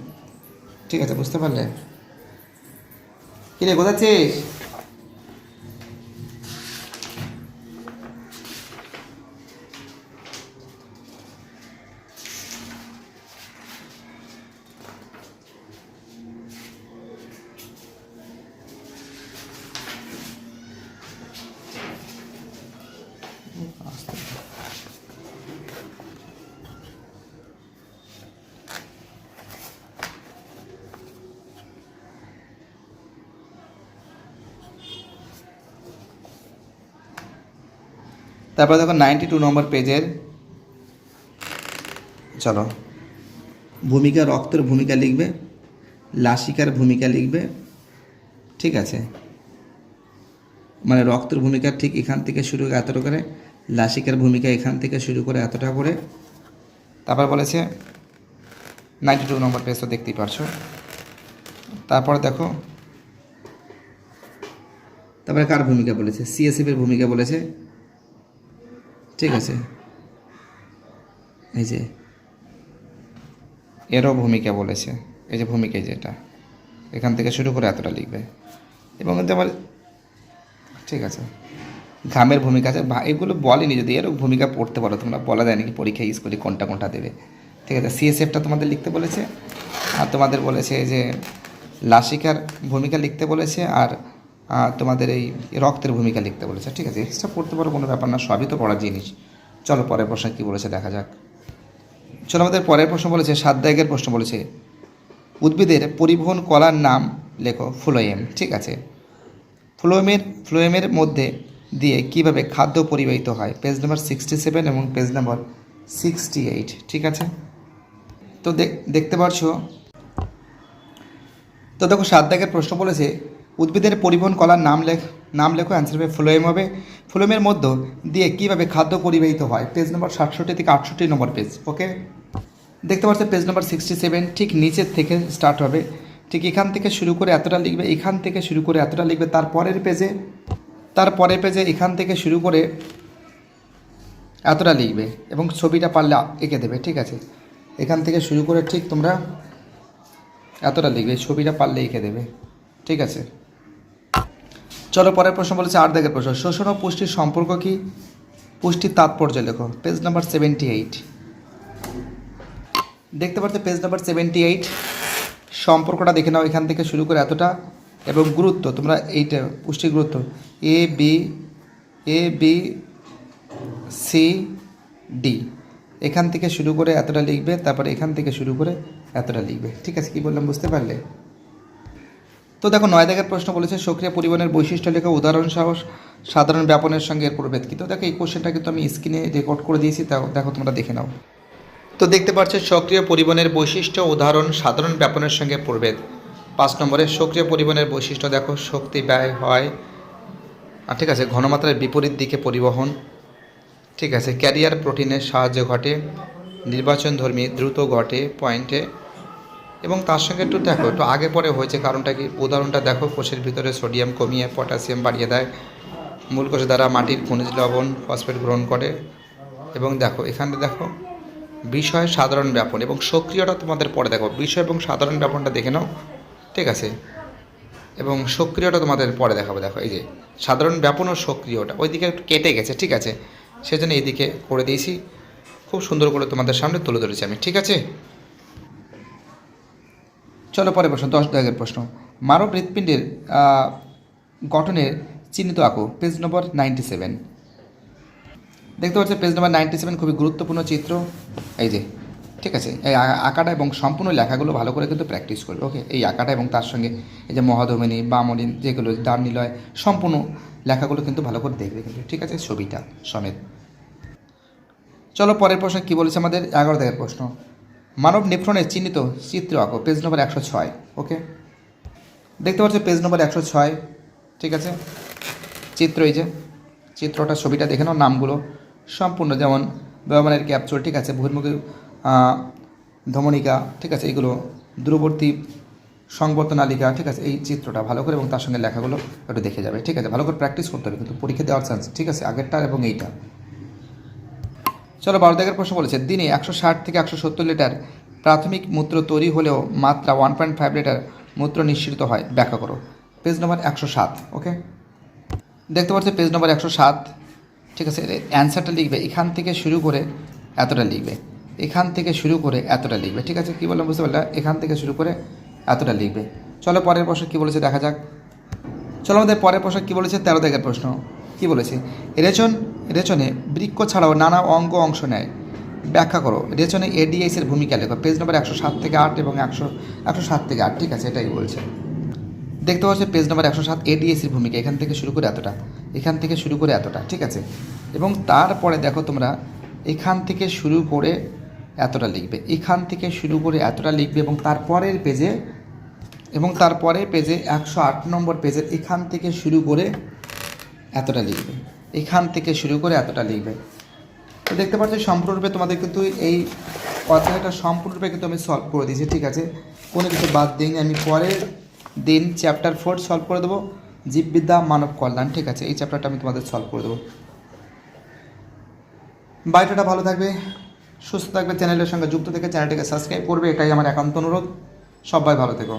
ঠিক আছে? বুঝতে পারলে? কিরে বোঝাচ্ছিস? তারপর দেখো 92 নম্বর পেজের, চলো, ভূমিকা, রক্তের ভূমিকা লিখবে, লাসিকার ভূমিকা লিখবে, ঠিক আছে, মানে রক্তের ভূমিকা ঠিক এখান থেকে শুরু করে এতটা করে, লাসিকার ভূমিকা এখান থেকে শুরু করে এতটা করে। তারপর বলেছে 92 নম্বর পেজ তো দেখতেই পারছো। তারপর দেখো, তারপরে কার ভূমিকা বলেছে, সিএসএফের ভূমিকা বলেছে, ঠিক আছে, এই যে এরও ভূমিকা বলেছে, এই যে ভূমিকা যেটা এখান থেকে শুরু করে এতটা লিখবে। এবং কিন্তু আমার, ঠিক আছে, ঘামের ভূমিকা আছে, এগুলো বলেনি, যদি এরও ভূমিকা পড়তে পারো তোমরা, বলা যায় নাকি পরীক্ষায় স্কুলে কোনটা কোনটা দেবে, ঠিক আছে। সিএসএফটা তোমাদের লিখতে বলেছে, আর তোমাদের বলেছে যে লাসিকার ভূমিকা লিখতে বলেছে, আর তোমাদের এই রক্তের ভূমিকা লিখতে বলেছে, ঠিক আছে। এক্সট্রা পড়তে পারো, কোনো ব্যাপার না, সবই তো পড়ার জিনিস। চলো পরের প্রশ্ন কী বলেছে দেখা যাক। চলো, আমাদের পরের প্রশ্ন বলেছে 7 দাগের প্রশ্ন বলেছে, উদ্ভিদের পরিবহন কলার নাম লেখো, ফ্লোয়েম, ঠিক আছে। ফ্লোয়েমের মধ্যে দিয়ে কিভাবে খাদ্য পরিবাহিত হয়, পেজ নাম্বার 67 এবং পেজ নাম্বার 68, ঠিক আছে। তো দেখতে পাচ্ছ, তো দেখো 7 দাগের প্রশ্ন বলেছে, উদ্ভিদের পরিবহন কলার নাম লেখো, অ্যান্সার হবে ফ্লোয়েম হবে। ফ্লোয়েমের মধ্য দিয়ে কীভাবে খাদ্য পরিবাহিত হয়, পেজ নম্বর 67 থেকে 68 নম্বর পেজ, ওকে। দেখতে পাচ্ছ পেজ নম্বর 67, ঠিক নিচের থেকে স্টার্ট হবে, ঠিক এখান থেকে শুরু করে এতটা লিখবে, এখান থেকে শুরু করে এতটা লিখবে, তারপরের পেজে এখান থেকে শুরু করে এতটা লিখবে, এবং ছবিটা পারলে এঁকে দেবে, ঠিক আছে। এখান থেকে শুরু করে ঠিক তোমরা এতটা লিখবে, ছবিটা পারলে এঁকে দেবে, ঠিক আছে। চলো পরের প্রশ্ন বলেছে 8 দাগের প্রশ্ন, শোষণ ও পুষ্টির সম্পর্ক কি, পুষ্টির তাৎপর্য লেখো, পেজ নাম্বার 78। দেখতে পাচ্ছ পেজ নাম্বার 78, সম্পর্কটা দেখে নাও, এখান থেকে শুরু করে এতটা, এবং গুরুত্ব তোমরা এইটা, পুষ্টির গুরুত্ব এ বি সি ডি, এখান থেকে শুরু করে এতটা লিখবে, তারপরে এখান থেকে শুরু করে এতটা লিখবে, ঠিক আছে। কি বললাম বুঝতে পারলে? তো দেখো 9 দাগের প্রশ্ন বলেছে, সক্রিয় পরিবহনের বৈশিষ্ট্য লেখা, উদাহরণ সহ সাধারণ ব্যাপনের সঙ্গে এর প্রভেদ কি। তো দেখো এই কোশ্চেনটা কিন্তু আমি স্ক্রিনে রেকর্ড করে দিয়েছি, তাও দেখো তোমরা দেখে নাও। তো দেখতে পাচ্ছ সক্রিয় পরিবহনের বৈশিষ্ট্য, উদাহরণ, সাধারণ ব্যাপনের সঙ্গে প্রভেদ। 5 নম্বরে সক্রিয় পরিবহনের বৈশিষ্ট্য দেখো, শক্তি ব্যয় হয়, আর ঠিক আছে, ঘনমাত্রার বিপরীত দিকে পরিবহন, ঠিক আছে, ক্যারিয়ার প্রোটিনের সাহায্যে ঘটে, নির্বাচনধর্মী দ্রুত ঘটে পয়েন্টে, এবং তার সঙ্গে একটু দেখো একটু আগে পরে হয়েছে, কারণটা কি, উদাহরণটা দেখো, কোষের ভিতরে সোডিয়াম কমিয়ে পটাশিয়াম বাড়িয়ে দেয়, মূল কোষ দ্বারা মাটির খনিজ লবণ ফসফেট গ্রহণ করে, এবং দেখো এখানে দেখো বিষয় সাধারণ ব্যাপন এবং সক্রিয়টা তোমাদের পরে দেখো, বিষয় এবং সাধারণ ব্যাপনটা দেখে নাও, ঠিক আছে, এবং সক্রিয়টা তোমাদের পরে দেখাবো। দেখো এই যে সাধারণ ব্যাপন ও সক্রিয়টা ওইদিকে একটু কেটে গেছে, ঠিক আছে, সেজন্য এইদিকে করে দিয়েছি, খুব সুন্দর করে তোমাদের সামনে তুলে ধরেছি আমি, ঠিক আছে। চলো পরে প্রশ্ন, 10 দাগের প্রশ্ন, মানব হৃৎপিণ্ডের গঠনের চিহ্নিত আঁকো, পেজ নম্বর 97। দেখতে পাচ্ছ পেজ নম্বর 97, খুবই গুরুত্বপূর্ণ চিত্র, এই যে, ঠিক আছে। এই আঁকাটা এবং সম্পূর্ণ লেখাগুলো ভালো করে কিন্তু প্র্যাকটিস করবে, ওকে। এই আঁকাটা এবং তার সঙ্গে এই যে মহাধমিনী বামলিন যেগুলো দান নিলয়, সম্পূর্ণ লেখাগুলো কিন্তু ভালো করে দেখবে কিন্তু, ঠিক আছে, ছবিটা সমেত। চলো পরের প্রশ্ন কী বলেছে আমাদের, 11 দাগের প্রশ্ন, মানব নেফ্রনের চিহ্নিত চিত্র আঁকো, পেজ নম্বর 106, ওকে। দেখতে পাচ্ছ পেজ নম্বর 106, ঠিক আছে, চিত্র, এই যে চিত্রটা, ছবিটা দেখে নাও, নামগুলো সম্পূর্ণ, যেমন ব্যবহারের ক্যাপচুল, ঠিক আছে, বহির্মুখী ধমনিকা, ঠিক আছে, এইগুলো দূরবর্তী সংবর্তনালিকা, ঠিক আছে, এই চিত্রটা ভালো করে এবং তার সঙ্গে লেখাগুলো একটু দেখে যাবে, ঠিক আছে, ভালো করে প্র্যাকটিস করতে হবে কিন্তু পরীক্ষা দেওয়ার চান্স, ঠিক আছে, আগেরটার এবং এইটা। চলো 12 দাগের প্রশ্ন বলেছে, দিনে 160 থেকে 170 লিটার প্রাথমিক মূত্র তৈরি হলেও মাত্রা 1.5 লিটার মূত্র নিঃসৃত হয়, ব্যাখ্যা করো, পেজ নম্বর 107, ওকে। দেখতে পাচ্ছি পেজ নম্বর 107, ঠিক আছে। অ্যান্সারটা লিখবে, এখান থেকে শুরু করে এতটা লিখবে, এখান থেকে শুরু করে এতটা লিখবে, ঠিক আছে। কী বললাম বুঝতে পারলে, এখান থেকে শুরু করে এতটা লিখবে। চলো পরের প্রশ্ন কী বলেছে দেখা যাক। চলো আমাদের পরের প্রশ্ন কী বলেছে, 13 দাগের প্রশ্ন কী বলেছে, রেচনে বৃক্ষ ছাড়াও নানা অঙ্গ অংশ নেয়, ব্যাখ্যা করো, রেচনে এডিএসের ভূমিকা লেখো, পেজ নম্বর 107 থেকে 8 এবং 107 থেকে 8, ঠিক আছে, এটাই বলছে। দেখতে পাচ্ছি পেজ নম্বর 107, এডিএসির ভূমিকা, এখান থেকে শুরু করে এতটা, এখান থেকে শুরু করে এতটা, ঠিক আছে। এবং তারপরে দেখো তোমরা এখান থেকে শুরু করে এতটা লিখবে, এখান থেকে শুরু করে এতটা লিখবে, এবং তারপরের পেজে 108 নম্বর পেজের এখান থেকে শুরু করে এতটা লিখবে, এখান থেকে শুরু করে এতটা লিখবে। তো দেখতে পাচ্ছ সম্পূর্ণরূপে তোমাদের কিন্তু এই অধ্যায়টা সম্পূর্ণরূপে কিন্তু আমি সলভ করে দিয়েছি, ঠিক আছে, কোনো কিছু বাদ দিইনি। আমি পরের দিন চ্যাপ্টার 4 সলভ করে দেবো, জীববিদ্যা মানব কল্যাণ, ঠিক আছে, এই চ্যাপ্টারটা আমি তোমাদের সলভ করে দেবো। বায়োটা ভালো থাকবে, সুস্থ থাকবে, চ্যানেলের সঙ্গে যুক্ত থেকে চ্যানেলটিকে সাবস্ক্রাইব করবে, এটাই আমার একান্ত অনুরোধ। সবাই ভালো থেকো।